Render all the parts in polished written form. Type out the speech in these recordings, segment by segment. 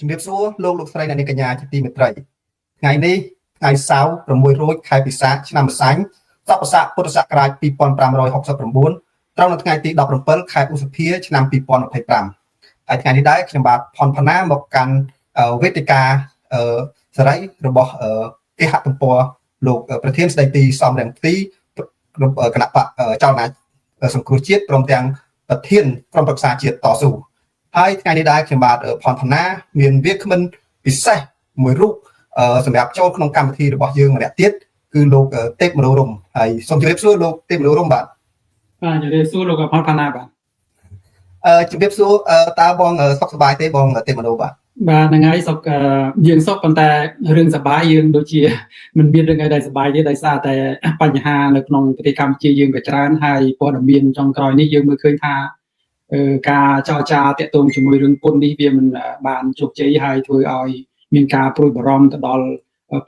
ជំរាបសួរលោកស្រីអ្នកនាងកញ្ញាជាទីមេត្រីថ្ងៃនេះថ្ងៃសៅរ៍6រោចខែពិសាខឆ្នាំម្សាញ់សពស័កពុទ្ធសករាជ2569ត្រូវនៅថ្ងៃទី17ខែឧសភាឆ្នាំ2025ហើយថ្ងៃនេះដែរខ្ញុំបាទផនផាណាមកកាន់វេទិកាសេរីរបស់គេហទំព័រលោកប្រធានស្ដីទីសំរងទីគណៈបកចលនាសង្គ្រោះជាតិព្រមទាំងប្រធានក្រុមប្រឹក្សាជាតិតស៊ូហើយថ្ងៃនេះដែរខ្ញុំបាទផនផាណាមានវាគ្មិនពិសេសមួយរូបសម្រាប់ចូលក្នុងកម្មវិធីរបស់យើងម្នាក់ទៀតគឺលោកទេពមនោរម្យហើយសូមជម្រាបសួរលោកទេពមនោរម្យបាទជម្រាបសួរលោកផនផាណាបាទជម្រាបសួរតើបងសុខសប្បាយទេបងទេពមនោបាទហ្នឹងហើយសុខយើងសុខប៉ុន្តែរឿងសប្បាយយើងដូចជាមិនមានរឿងអីដែលសប្បាយទេដោយសារតែបញ្ហានៅក្នុងប្រទេសកម្ពុជាយើងក៏ច្រើនហើយព័ត៌មានចុងក្រោយនេះយើងមើលឃើញថាការចរចាតាក់ទងជាមួយរឿងពន្ធនេះវាមិនបានជោគជ័យហើយធ្វើឲ្យមានការព្រួយបារម្ភទៅដល់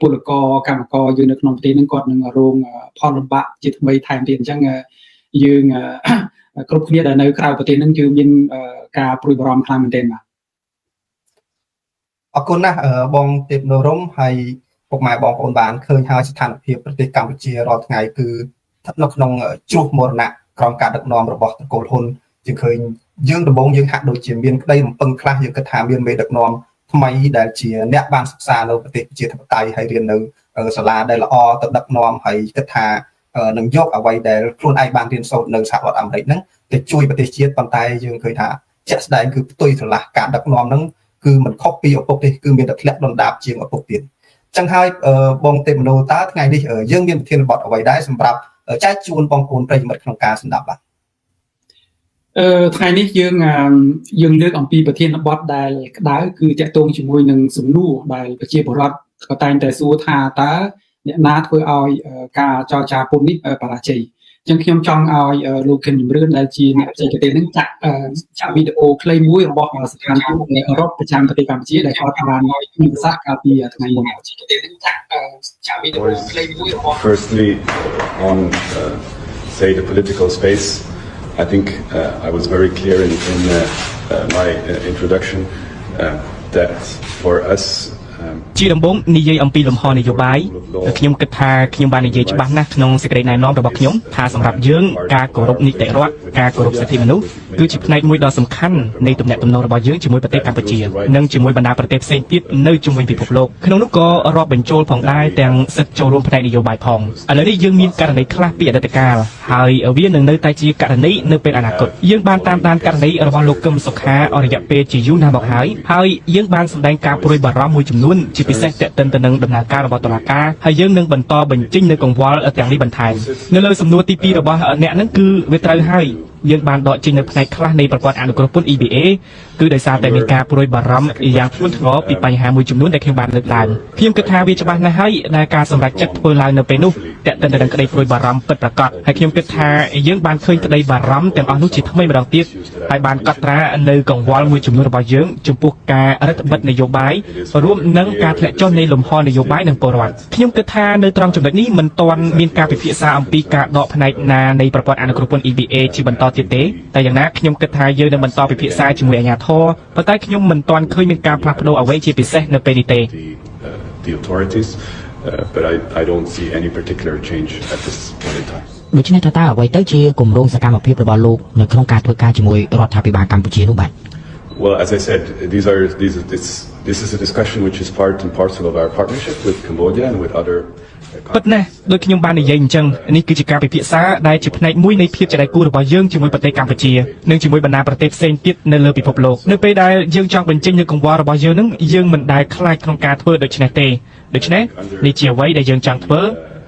ពលករកម្មករយើងនៅក្នុងប្រទេសនឹងគាត់នឹងរងផលលំបាកជាថ្មីថែមទៀតអញ្ចឹងយើងគ្រប់គ្នាដែលនៅក្រៅប្រទេសនឹងគឺមានការព្រួយបារម្ភខ្លាំងមែនទែនបាទអរគុណណាស់បងទេពមនោរម្យហើយពុកម៉ែបងប្អូនបានឃើញហើយស្ថានភាពប្រទេសកម្ពុជារាល់ថ្ងៃគឺស្ថិតនៅក្នុងជ្រោះមរណៈក្រោមការដឹកនាំរបស់ត្រកូលហ៊ុនយើងឃើញយើងដំបូងយើងហាក់ដូចជាមានក្តីរំពឹងខ្លះយើងគិតថាមានមេដឹកនាំថ្មីដែលជាអ្នកបានសិក្សានៅប្រទេសប្រជាធិបតេយ្យហើយរៀននៅសាលាដែលល្អទៅដឹកនាំហើយគិតថានឹងយកអ្វីដែលខ្លួនឯងបានរៀនសូត្រនៅសហរដ្ឋអាមេរិកហ្នឹងទៅជួយប្រទេសជាតិប៉ុន្តែយើងឃើញថាជាក់ស្ដែងគឺផ្ទុយស្រឡះការដឹកនាំហ្នឹងគឺមិនខុសពីឪពុកទេគឺមានតែធ្លាក់ដុនដាបជាងឪពុកទៀតអញ្ចឹងហើយបងទេពមនោតើថ្ងៃនេះយើងមានប្រធានបទអ្វីដែរសម្រាប់ចែកជូនបងប្អូនប្រិយមិត្តក្នុងការស្ដាប់បាទថ្ងៃនេះយើងលើកអំពីប្រធានបទដែលក្តៅគឺតាក់ទងជាមួយនឹងសំណួរដែលប្រជាពលរដ្ឋក៏តែងតែសួរថាតើអ្នកណាធ្វើឲ្យការចរចាពន្ធនេះបរាជ័យអញ្ចឹងខ្ញុំចង់ឲ្យលោកខិនជំរឿនដែលជាអ្នកបច្ចេកទេសនឹងចាក់វីដេអូខ្លីមួយរបស់ស្ថានទូតនៃអឺរ៉ុបប្រចាំប្រទេសកម្ពុជាដែលគាត់បានមានប្រសាសន៍កាលពីថ្ងៃមុន Firstly on say the political space I think I was very clear in my introduction that for us ជាដំបូងនិយាយអំពីលំហនយោបាយខ្ញុំគិតថាខ្ញុំបាននិយាយច្បាស់ណាស់ក្នុងសេចក្តីណែនាំរបស់ខ្ញុំថាសម្រាប់យើងការគោរពនីតិរដ្ឋការគោរពសិទ្ធិមនុស្សគឺជាផ្នែកមួយដ៏សំខាន់នៃទំនាក់ទំនងរបស់យើងជាមួយប្រទេសកម្ពុជានិងជាមួយបណ្ដាប្រទេសផ្សេងទៀតនៅជុំវិញពិភពលោកក្នុងនោះក៏រាប់បញ្ចូលផងដែរទាំងសិទ្ធិចូលរួមផ្នែកនយោបាយផងឥឡូវនេះយើងមានករណីខ្លះពីអតីតកាលហើយវានឹងនៅតែជាករណីនៅពេលអនាគតយើងបានតាមដានករណីរបស់លោកកឹមសុខាអរយៈពេលជាយូរណាស់មកហើយយើងបានសម្ដែងការព្រួយបារម្ភមួយចំនួនជាពិសេសទាក់ទិនទៅនឹងដំណើរការរបស់តុលាការហើយយើងនឹងបន្តបញ្ចេញនៅកង្វល់ទាំងនេះបន្ថែមនៅលើសំណួរទី2របស់អ្នកហ្នឹងគឺវាត្រូវហើយយើងបានដកចេញនៅផ្នែកខ្លះនៃប្រព័ន្ធអនុគ្រោះពន្ធ EBA គឺដោយសារតែមានការព្រួយបារម្ភយ៉ាងធ្ងន់ធ្ងរពីបញ្ហាមួយចំនួនដែលខ្ញុំបានលើកឡើងខ្ញុំគិតថាវាច្បាស់ណាស់ហើយដែលការសម្រេចចិត្តធ្វើឡើងនៅពេលនោះទាក់ទិនទៅនឹងក្តីព្រួយបារម្ភពិតប្រាកដហើយខ្ញុំគិតថាយើងបានឃើញក្តីបារម្ភទាំងអស់នោះជាថ្មីម្ដងទៀតហើយបានកត់ត្រានៅកង្វល់មួយចំនួនរបស់យើងចំពោះការរដ្ឋបិទនយោបាយរួមនឹងការធ្លាក់ចុះនៃលំហនយោបាយនិងពលរដ្ឋខ្ញុំគិតថានៅត្រង់ចំណុចនេះមិនទាន់មានការពិភាក្សាអំពីការដកផ្នែកណានៃប្រព័ន្ធអនុគ្រោះពន្ធ EBA ជាបន្តទៀតទេតែយ៉ាងណាខ្ញុំគិតថាយើងនឹងបន្តពិភាក្សាជាមួយអាជ្ញាធរប៉ុន្តែខ្ញុំមិនទាន់ឃើញមានការផ្លាស់ប្ដូរអ្វីជាពិសេសនៅពេលនេះទេ the authorities but I don't see any particular change at this point in time ដូច្នេះតើអ្វីទៅជាគម្រោងសកម្មភាពរបស់លោកនៅក្នុងការធ្វើការជាមួយរដ្ឋាភិបាលកម្ពុជានោះបាទ Well as I said this is a discussion which is part and parcel of our partnership with Cambodia and with otherពិតណាស់ដូចខ្ញុំបាននិយាយអញ្ចឹងនេះគឺជាការពិភាក្សាដែលជាផ្នែកមួយនៃភាពជាដៃគូរបស់យើងជាមួយប្រទេសកម្ពុជានិងជាមួយបណ្ដាប្រទេសផ្សេងទៀតនៅលើពិភពលោកនៅពេលដែលយើងចង់បញ្ចេញនូវកង្វល់របស់យើងនឹងយើងមិនដែលខ្លាចក្នុងការធ្វើដូច្នេះទេដូច្នេះនេះជាអ្វីដែលយើងចង់ធ្វើ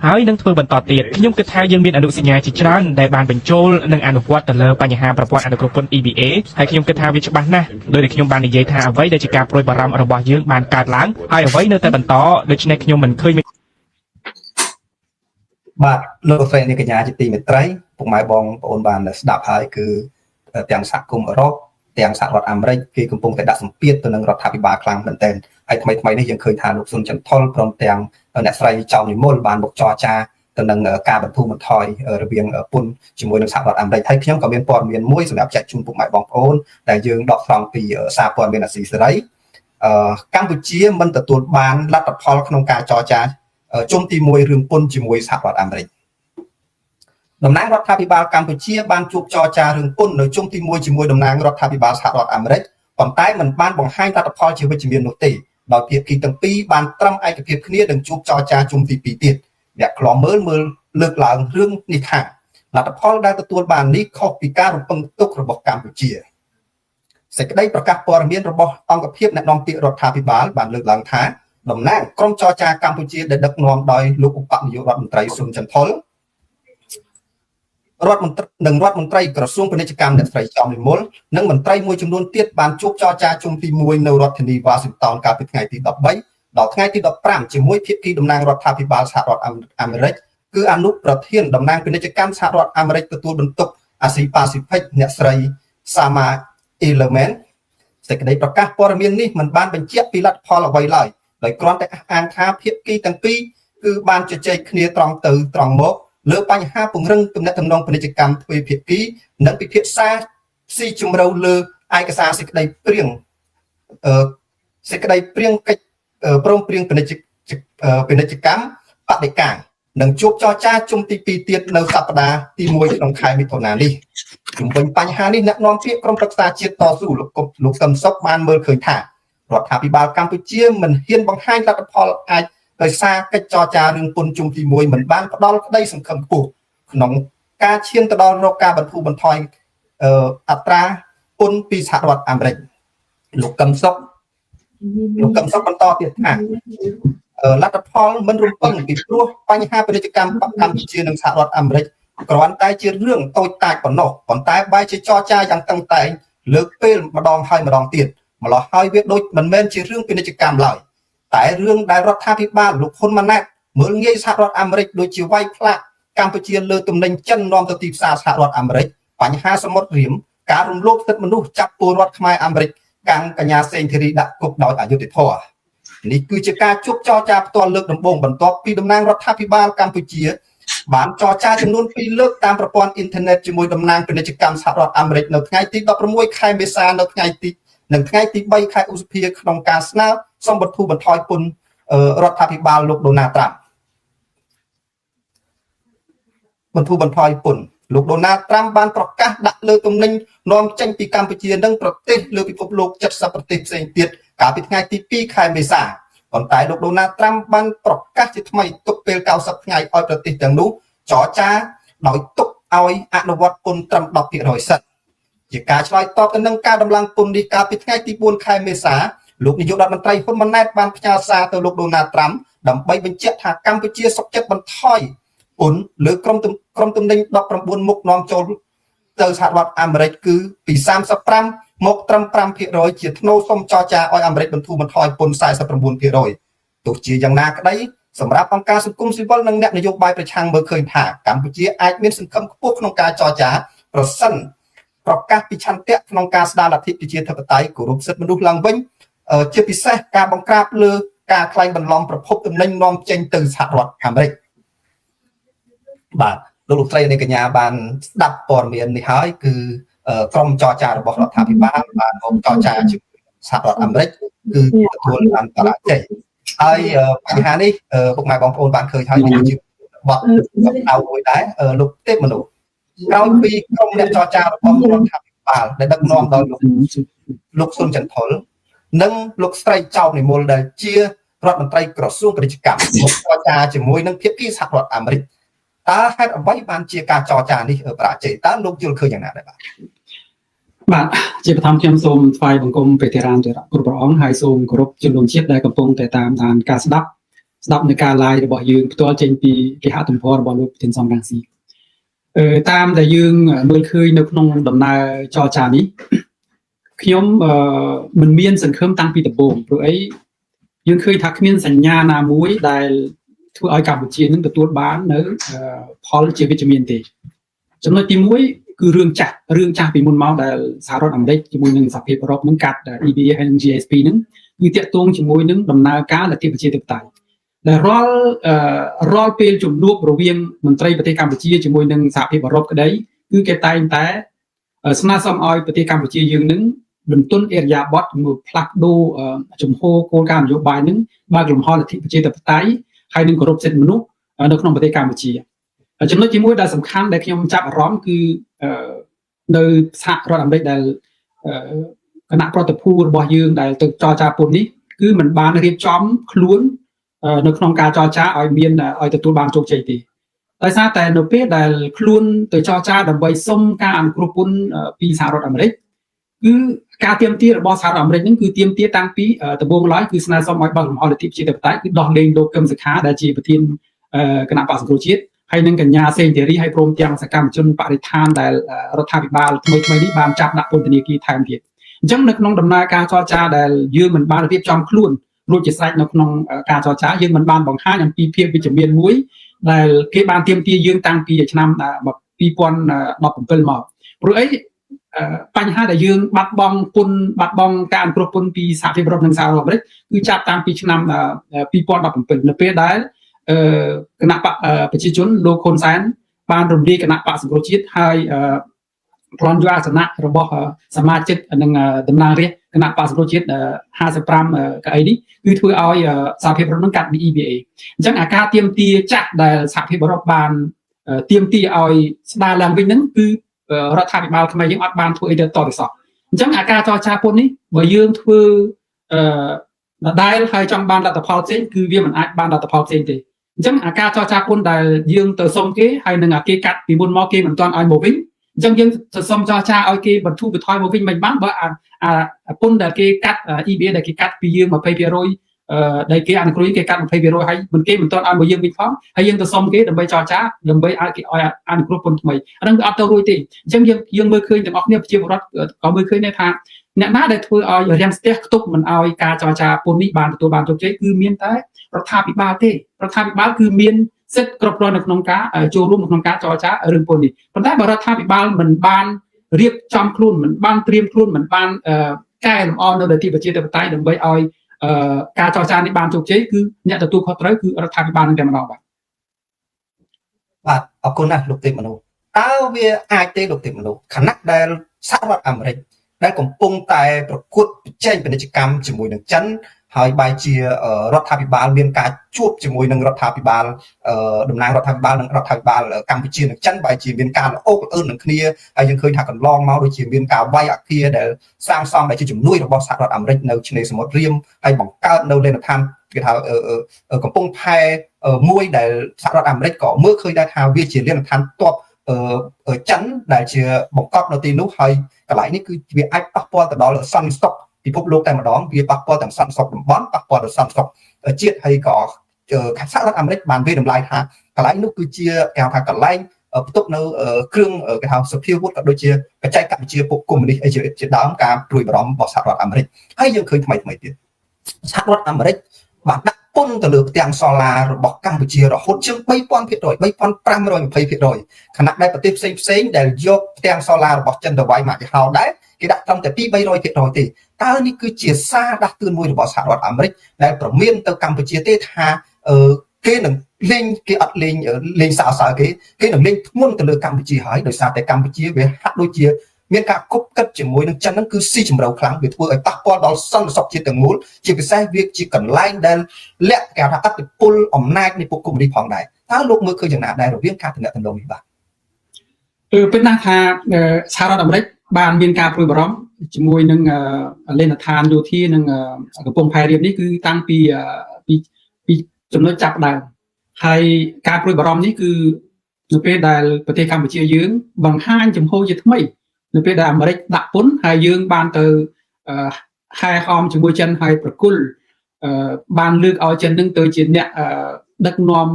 ហើយនឹងធ្វើបន្តទៀតខ្ញុំគិតថាយើងមានអនុសញ្ញាជាច្រើនដែលបានបញ្ចូលនិងអនុវត្តទៅលើបញ្ហាប្រព័ន្ធអនុគ្រោះពន្ធ EBA ហើយខ្ញុំគិតថាវាច្បាស់ណាស់ដោយដែលខ្ញុំបាននិយាយថាអ្វីដែលជាការព្រួយបារម្ភរបស់យើងបានកើតឡើងហើយអ្វីនៅតែបន្តដូច្នេះខ្ញុំមិនឃើញបាទលោកស្រីនាងកញ្ញាជាទីមេត្រីពុកម៉ែបងប្អូនបានស្ដាប់ហើយគឺទាំងសហគមន៍អឺរ៉ុបទាំងសហរដ្ឋអាមេរិកគេកំពុងតែដាក់សម្ពាធទៅនឹងរដ្ឋាភិបាលខ្លាំងមែនទែនហើយថ្មីនេះយើងឃើញថាលោកស៊ុនចន្ទថុលព្រមទាំងអ្នកស្រីចៅនិមលបានមកចរចាទៅនឹងការបន្ធូរបន្ថយរវាងពន្ធជាមួយនឹងសហរដ្ឋអាមេរិកហើយខ្ញុំក៏មានព័ត៌មានមួយសម្រាប់ចែកជូនពុកម៉ែបងប្អូនដែលយើងដកស្រង់ពីសារព័ត៌មានអាស៊ីសេរី កម្ពុជាមិនទទួលបានលទ្ធផលក្នុងការចរចាជុំទី1រឿងពន្ធជាមួយសហរដ្ឋអាមេរិកតំណាងរដ្ឋាភិបាលកម្ពុជាបានជួបចរចារឿងពន្ធនៅជុំទី1ជាមួយតំណាងរដ្ឋាភិបាលសហរដ្ឋអាមេរិកប៉ុន្តែមិនបានបង្ហាញលទ្ធផលជាវិជ្ជមាននោះទេដោយភាគីទាំងពីរបានត្រឹមឯកភាពគ្នានឹងជួបចរចាជុំទី2ទៀតអ្នកខ្លំមើលលើកឡើងរឿងនេះថាលទ្ធផលដែលទទួលបាននេះខុសពីការរំពឹងទុករបស់កម្ពុជាសេចក្តីប្រកាសព័ត៌មានរបស់អង្គភាពអ្នកនាំពាក្យរដ្ឋាភិបាលបានលើកឡើងថាតំណាងក្រុមចរចាកម្ពុជាដែលដឹកនាំដោយលោកឧបនាយករដ្ឋមន្ត្រីស៊ុនចន្ទថុលរដ្ឋមន្ត្រីក្រសួងពាណិជ្ជកម្មអ្នកស្រីចំនិមលនិងមន្ត្រីមួយចំនួនទៀតបានជួបចរចាជុំទី1នៅរដ្ឋធានីវ៉ាស៊ីនតោនកាលពីថ្ងៃទី13ដល់ថ្ងៃទី15ជាមួយភាគីតំណាងរដ្ឋាភិបាលសហរដ្ឋអាមេរិកគឺអនុប្រធានតំណាងពាណិជ្ជកម្មសហរដ្ឋអាមេរិកទទួលបន្ទុកអាស៊ីប៉ាស៊ីហ្វិកអ្នកស្រីសាម៉ាអ៊ីឡឺមែនសេចក្តីប្រកាសព័ត៌មាននេះមិនបានបញ្ជាក់ពីលទ្ធផលអ្វីឡើយដោយគ្រាន់តែអះអាងថាភាគីទាំងពីរគឺបានជជែកគ្នាត្រង់ទៅត្រង់មកលើបញ្ហាពង្រឹងទំនាក់ទំនងពាណិជ្ជកម្មទ្វេភាគីនិងពិភាក្សាស៊ីជម្រៅលើឯកសារសេចក្តីព្រៀងកិច្ចព្រមព្រៀងពាណិជ្ជកម្មបដិការនឹងជួបចរចាជុំទី2ទៀតនៅសប្តាហ៍ទី1ក្នុងខែមិថុនានេះជំវិញបញ្ហានេះអ្នកនាំពាក្យក្រុមប្រឹក្សាជាតិតស៊ូលោកកឹមសុខបានមើលឃើញថារដ្ឋាភិបាលកម្ពុជាមិនហ៊ានបង្ហាញលទ្ធផលអាចដោយសារកិច្ចចរចារឿងពន្ធជុំទី1មិនបានផ្ដល់ក្តីសង្ឃឹមខ្ពស់ក្នុងការឈានទៅដល់រកការបន្ធូរបន្ថយអត្រាពន្ធពីសហរដ្ឋអាមេរិកលោកកឹមសុខបន្តទៀតថាលទ្ធផលមិនរំពឹងពីព្រោះបញ្ហាពាណិជ្ជកម្មកម្ពុជានិងសហរដ្ឋអាមេរិកគ្រាន់តែជារឿងតូចតាចប៉ុណ្ណោះប៉ុន្តែបែរជាចរចាយ៉ាងតឹងតែងលើកពេលម្ដងហើយម្ដងទៀតម្ល៉េះហើយវាដូចមិនមែនជារឿងពាណិជ្ជកម្មឡើយតែរឿងដែលរដ្ឋាភិបាលលោកហ៊ុនម៉ាណែតមើលងាយសហរដ្ឋអាមេរិកដូចជាវាយផ្លាកកម្ពុជាលើទំនិញចិននាំទៅទីផ្សារសហរដ្ឋអាមេរិកបញ្ហាសមុទ្ររៀមការរំលោភសិទ្ធិមនុស្សចាប់ពលរដ្ឋខ្មែរអាមេរិកកាំងកញ្ញាសេងធីរីដាក់គុកដោយអយុត្តិធម៌នេះគឺជាការជួបចរចាផ្ទាល់លើកដំបូងបន្ទាប់ពីតំណាងរដ្ឋាភិបាលកម្ពុជាបានចរចាចំនួន2លើកតាមប្រព័ន្ធអ៊ីនធឺណិតជាមួយតំណាងពាណិជ្ជកម្មសហរដ្ឋអាមេរិកនៅថ្ងៃទី16ខែមេសានៅថ្ងៃទី3ខែឧសភាក្នុងការស្នើសុំបន្ធូរបន្ថយពន្ធរដ្ឋាភិបាលលោកដូណាល់ត្រាំបន្ធូរបន្ថយពន្ធលោកដូណាល់ត្រាំបានប្រកាសដាក់លើទំនិញនាំចេញពីកម្ពុជានិងប្រទេសលើពិភពលោក70ប្រទេសផ្សេងទៀតកាលពីថ្ងៃទី2ខែមេសាប៉ុន្តែលោកដូណាល់ត្រាំបានប្រកាសជាថ្មីទុកពេល90ថ្ងៃឲ្យប្រទេសទាំងនោះចរចាដោយទុកឲ្យអនុវត្តពន្ធត្រឹម 10% សិនជាការឆ្លើយតបទៅនឹងការដំឡើងពន្ធនេះកាលពីថ្ងៃទី4ខែមេសាលោកនាយករដ្ឋមន្ត្រីហ៊ុនម៉ាណែតបានផ្ញើសារទៅលោកដូណាល់ត្រាំដើម្បីបញ្ជាក់ថាកម្ពុជាសុខចិត្តបន្ថយពន្ធលើក្រុមទំនិញ19មុខនាំចូលទៅសហរដ្ឋអាមេរិកគឺពី35មកត្រឹម 5% ជាថ្នូរសុំចរចាឲ្យអាមេរិកបន្ធូរបន្ថយពន្ធ 49% ទោះជាយ៉ាងណាក្តីសម្រាប់អង្គការសង្គមស៊ីវិលនិងអ្នកនយោបាយប្រឆាំងមើលឃើញថាកម្ពុជាអាចមានសង្ឃឹមខ្ពស់ក្នុងការចរចាប្រសិនប្រកាសពីឆន្ទៈក្នុងការស្ដារលទ្ធិប្រជាធិបតេយ្យគោរពសិទ្ធិមនុស្សឡើងវិញជាពិសេសការបង្ក្រាបលើការក្លែងបន្លំប្រភពទំនិញនាំចេញទៅសហរដ្ឋអាមេរិកបាទលោកស្រីនិងកញ្ញាបានស្ដាប់ព័ត៌មាននេះហើយគឺក្រុមចរចារបស់រដ្ឋាភិបាលបានរួមចរចាជាមួយសហរដ្ឋអាមេរិកគឺទទួលបានបរាជ័យហើយបញ្ហានេះពុកម៉ែបងប្អូនបានឃើញហើយជាបទសម្ដៅមួយដែរលោកទេពមនុស្សក្រោយពីក្រុមអ្នកចរចារបស់រដ្ឋាភិបាលដែលដឹកនាំដោយលោកស៊ុនចន្ទថុលនិងលោកស្រីចៅនិមលដែលជារដ្ឋមន្ត្រីក្រសួងពាណិជ្ជកម្មមកចរចាជាមួយនឹងភាគីសហរដ្ឋអាមេរិកតើហេតុអ្វីបានជាការចរចានេះបរាជ័យតើលោកយល់ឃើញយ៉ាងណាដែរបាទជាបឋមខ្ញុំសូមថ្វាយបង្គំព្រះធរានគ្រប់ព្រះអង្គហើយសូមគោរពជនរួមជាតិដែលកំពុងតែតាមដានការស្ដាប់នៅការ live របស់យើងផ្ទាល់ចេញពីគេហទំព័ររបស់លោកប្រធានសំរងស៊ីតាមដែលយើងមើលឃើញនៅក្នុងដំណើរចរចានេះខ្ញុំមិនមានសង្ឃឹមតាំងពីដំបូងព្រោះអីយើងឃើញថាគ្មានសញ្ញាណាមួយដែលធ្វើឲ្យកម្ពុជានឹងទទួលបាននៅផលជាវិជ្ជមានទេចំណុចទី1គឺរឿងចាស់ពីមុនមកដែលសហរដ្ឋអាមេរិកជាមួយនឹងសហភាពអឺរ៉ុបនឹងកាត់ EBA ហើយនិង GSP នឹងគឺតាក់ទងជាមួយនឹងដំណើរការលទ្ធិប្រជាធិបតេយ្យដែលរាល់ពេលជំនួបរវាងមន្ត្រីប្រទេសកម្ពុជាជាមួយនឹងសហភាពអឺរ៉ុបក្តីគឺគេតែងតែស្នើសុំឲ្យប្រទេសកម្ពុជាយើងនឹង បន្ទន់អេរយាបតមួយផ្លាស់ប្ដូរជំហរគោលការណ៍នយោបាយនឹងបើកលំហលទ្ធិប្រជាធិបតេយ្យហើយនឹងគោរពសិទ្ធិមនុស្សនៅក្នុងប្រទេសកម្ពុជាចំណុចទី1ដែលសំខាន់ដែលខ្ញុំចាប់អារម្មណ៍គឺនៅសហរដ្ឋអាមេរិកដែលគណៈប្រតិភូរបស់យើងដែលទៅចរចាពន្ធនេះគឺมันបានរៀបចំខ្លួននៅក្នុងការចរចាឲ្យមានឲ្យទទួលបានជោគជ័យទេដោយសារតែនៅពេលដែលខ្លួនទៅចរចាដើម្បីសុំការអនុគ្រោះពន្ធពីសហរដ្ឋអាមេរិកគឺការទាមទាររបស់សហរដ្ឋអាមេរិកហ្នឹងគឺទាមទារតាំងពីដំបូងឡើយគឺស្នើសុំឲ្យបើកលំហលទ្ធិប្រជាធិបតេយ្យគឺដោះលែងលោកកឹមសុខាដែលជាប្រធានគណៈបក្សសង្គ្រោះជាតិហើយនឹងកញ្ញាសេងធារីហើយព្រមទាំងសកម្មជនបរិស្ថានដែលរដ្ឋាភិបាលថ្មីនេះបានចាប់ដាក់ពន្ធនាគារថែមទៀតអញ្ចឹងនៅក្នុងដំណើរការចរចាដែលយើងមិនបានរៀបចំខ្លួនរួចជាស្រេចនៅក្នុងការចរចាយើងមិនបានបង្ហាញអំពីភាពវិជ្ជមានមួយដែលគេបានទាមទារយើងតាំងពីឆ្នាំ2017មកព្រោះអីបញ្ហាដែលយើងបាត់បង់ពន្ធបាត់បង់ការអនុគ្រោះពន្ធពីសហភាពអឺរ៉ុបនិងសហរដ្ឋអាមេរិកគឺចាប់តាំងពីឆ្នាំ2017នៅពេលដែលគណៈបកប្រជាជនលោកហ៊ុនសែនបានរំលាយគណៈបកសង្គ្រោះជាតិហើយប្លន់យកអាសនៈរបស់សមាជិកនិងតំណាងរាស្ត្រគណៈបក្សសង្គ្រោះជាតិ55កៅអីនេះគឺធ្វើឲ្យសហភាពអឺរ៉ុបនឹងកាត់ EBA អញ្ចឹងអាការទាមទារចាស់ដែលសហភាពអឺរ៉ុបបានទាមទារឲ្យស្ដារឡើងវិញហ្នឹងគឺរដ្ឋាភិបាលខ្មែរយើងអត់បានធ្វើអីទៅតទៅសោះអញ្ចឹងអាការចរចាពន្ធនេះបើយើងធ្វើដដែលហើយចង់បានលទ្ធផលផ្សេងគឺវាមិនអាចបានលទ្ធផលផ្សេងទេអញ្ចឹងអាការចរចាពន្ធដែលយើងទៅសុំគេហើយនឹងគេកាត់ពីមុនមកគេមិនទាន់ឲ្យមកវិញអញ្ចឹងយើងសុំចរចាឲ្យគេបន្ធូរបន្ថយមកវិញមិនបានបើពន្ធដែលគេកាត់ EBA ដែលគេកាត់ពីយើង 20% ដែលគេអនុគ្រោះគេកាត់ 20% ហើយមិនគេមិនទាន់ឲ្យមកយើងវិញផងហើយយើងទៅសុំគេដើម្បីចរចាដើម្បីឲ្យគេឲ្យអនុគ្រោះពន្ធថ្មីអាហ្នឹងវាអត់ទៅរួចទេអញ្ចឹងយើងមើលឃើញទាំងអស់គ្នាប្រជាពលរដ្ឋក៏មើលឃើញដែរថាអ្នកណាដែលធ្វើឲ្យរាំងស្ទះខ្ទប់មិនឲ្យការចរចាពន្ធនេះបានទទួលបានជោគជ័យគឺមានតែរដ្ឋាភិបាលទេរដ្ឋាភិបាលគឺមានសិទ្ធិគ្រប់គ្រងនៅក្នុងការចូលរួមក្នុងការចរចារឿងពន្ធនេះប៉ុន្តែបើរដ្ឋាភិបាលមិនបានរៀបចំខ្លួនមិនបានត្រៀមខ្លួនមិនបានកែលម្អនៅលទ្ធិប្រជាធិបតេយ្យដើម្បីឲ្យការចរចានេះបានជោគជ័យគឺអ្នកទទួលខុសត្រូវគឺរដ្ឋាភិបាលនឹងតែម្ដងបាទអរគុណណាស់លោកទេពមនុស្សតើវាអាចទេលោកទេពមនុស្សខណៈដែលសហរដ្ឋអាមេរិកដែលកំពុងតែប្រកួតប្រជែងពាណិជ្ជកម្មជាមួយនឹងចិនហើយបែរជារដ្ឋាភិបាលមានការជួបជាមួយនឹងរដ្ឋាភិបាលតំណាងរដ្ឋាភិបាលនិងរដ្ឋាភិបាលកម្ពុជានិងចិនបែរជាមានការល្អអឿននឹងគ្នាហើយយើងឃើញថាកន្លងមកដូចជាមានការវាយអគារដែលសាងសង់ដែលជាជំនួយរបស់សហរដ្ឋអាមេរិកនៅឆ្នេរសមុទ្ររៀមហើយបង្កើតនៅលេនដ្ឋានគេថាកំពង់ផែមួយដែលសហរដ្ឋអាមេរិកក៏មើលឃើញដែរថាវាជាលេនដ្ឋានទ័ពចិនដែលជាបង្កប់នៅទីនោះហើយកន្លែងនេះគឺវាអាចប៉ះពាល់ទៅដល់សន្តិសុខពិភពលោកតែម្ដងវាប៉ះពាល់ទាំងសន្តិសុខតំបន់ប៉ះពាល់ដល់សន្តិសុខជាតិហើយក៏សហរដ្ឋអាមេរិកបានវាតម្លៃថាកន្លែងនោះគឺជាគេហៅថាកន្លែងផ្ទុកនៅគ្រឿងគេហៅសភាវុធក៏ដូចជាបច្ចេកវិទ្យាពុកកុម្មុយនីសអីជាដើមការព្រួយបារម្ភរបស់សហរដ្ឋអាមេរិកហើយយើងឃើញថ្មីទៀតសហរដ្ឋអាមេរិកបានដាក់ពន្ធទៅលើផ្ទាំងសូឡារបស់កម្ពុជារហូតជាង 3,520% ខណៈដែលប្រទេសផ្សេងដែលយកផ្ទាំងសូឡារបស់ចិនទៅវាយម៉ាកយីហោដែរគេដាក់ត្រឹមតែ 2-300% ទេតើនេះគឺជាសារដាស់តឿនមួយរបស់សហរដ្ឋអាមេរិកដែលប្រមានទៅកម្ពុជាទេថាគេនឹងលេងគេអត់លេងសើសើគេនឹងលេងធ្ងន់ទៅលើកម្ពុជាហើយដោយសារតែកម្ពុជាវាហាក់ដូចជាមានការគប់គិតជាមួយនឹងចិនហ្នឹងគឺស៊ីជម្រៅខ្លាំងវាធ្វើឲ្យប៉ះពាល់ដល់សន្តិសុខជាតិទាំងមូលជាពិសេសវាជាកន្លែងដែលលាក់គេថាអតិពលអំណាចនៃពុកកុម្មុយនីសផងដែរតើលោកមើលឃើញយ៉ាងណាដែររវាងការទំនាក់ទំនងនេះបាទពេលណាថាសហរដ្ឋអាមេរិកបានមានការព្រួយបារម្ភជាមួយនឹងលេនដ្ឋានយោធានិងកំពង់ផែរៀបនេះគឺតាំងពីចំណុចចាប់ដើមហើយការព្រួយបារម្ភនេះគឺនៅពេលដែលប្រទេសកម្ពុជាយើងបង្ហាញចំហជាថ្មីនៅពេលដែលអាមេរិកដាក់ពន្ធហើយយើងបានទៅហែហោមជាមួយចិនហើយប្រគល់បានលើកឲ្យចិននឹងទៅជាអ្នកដឹកនាំ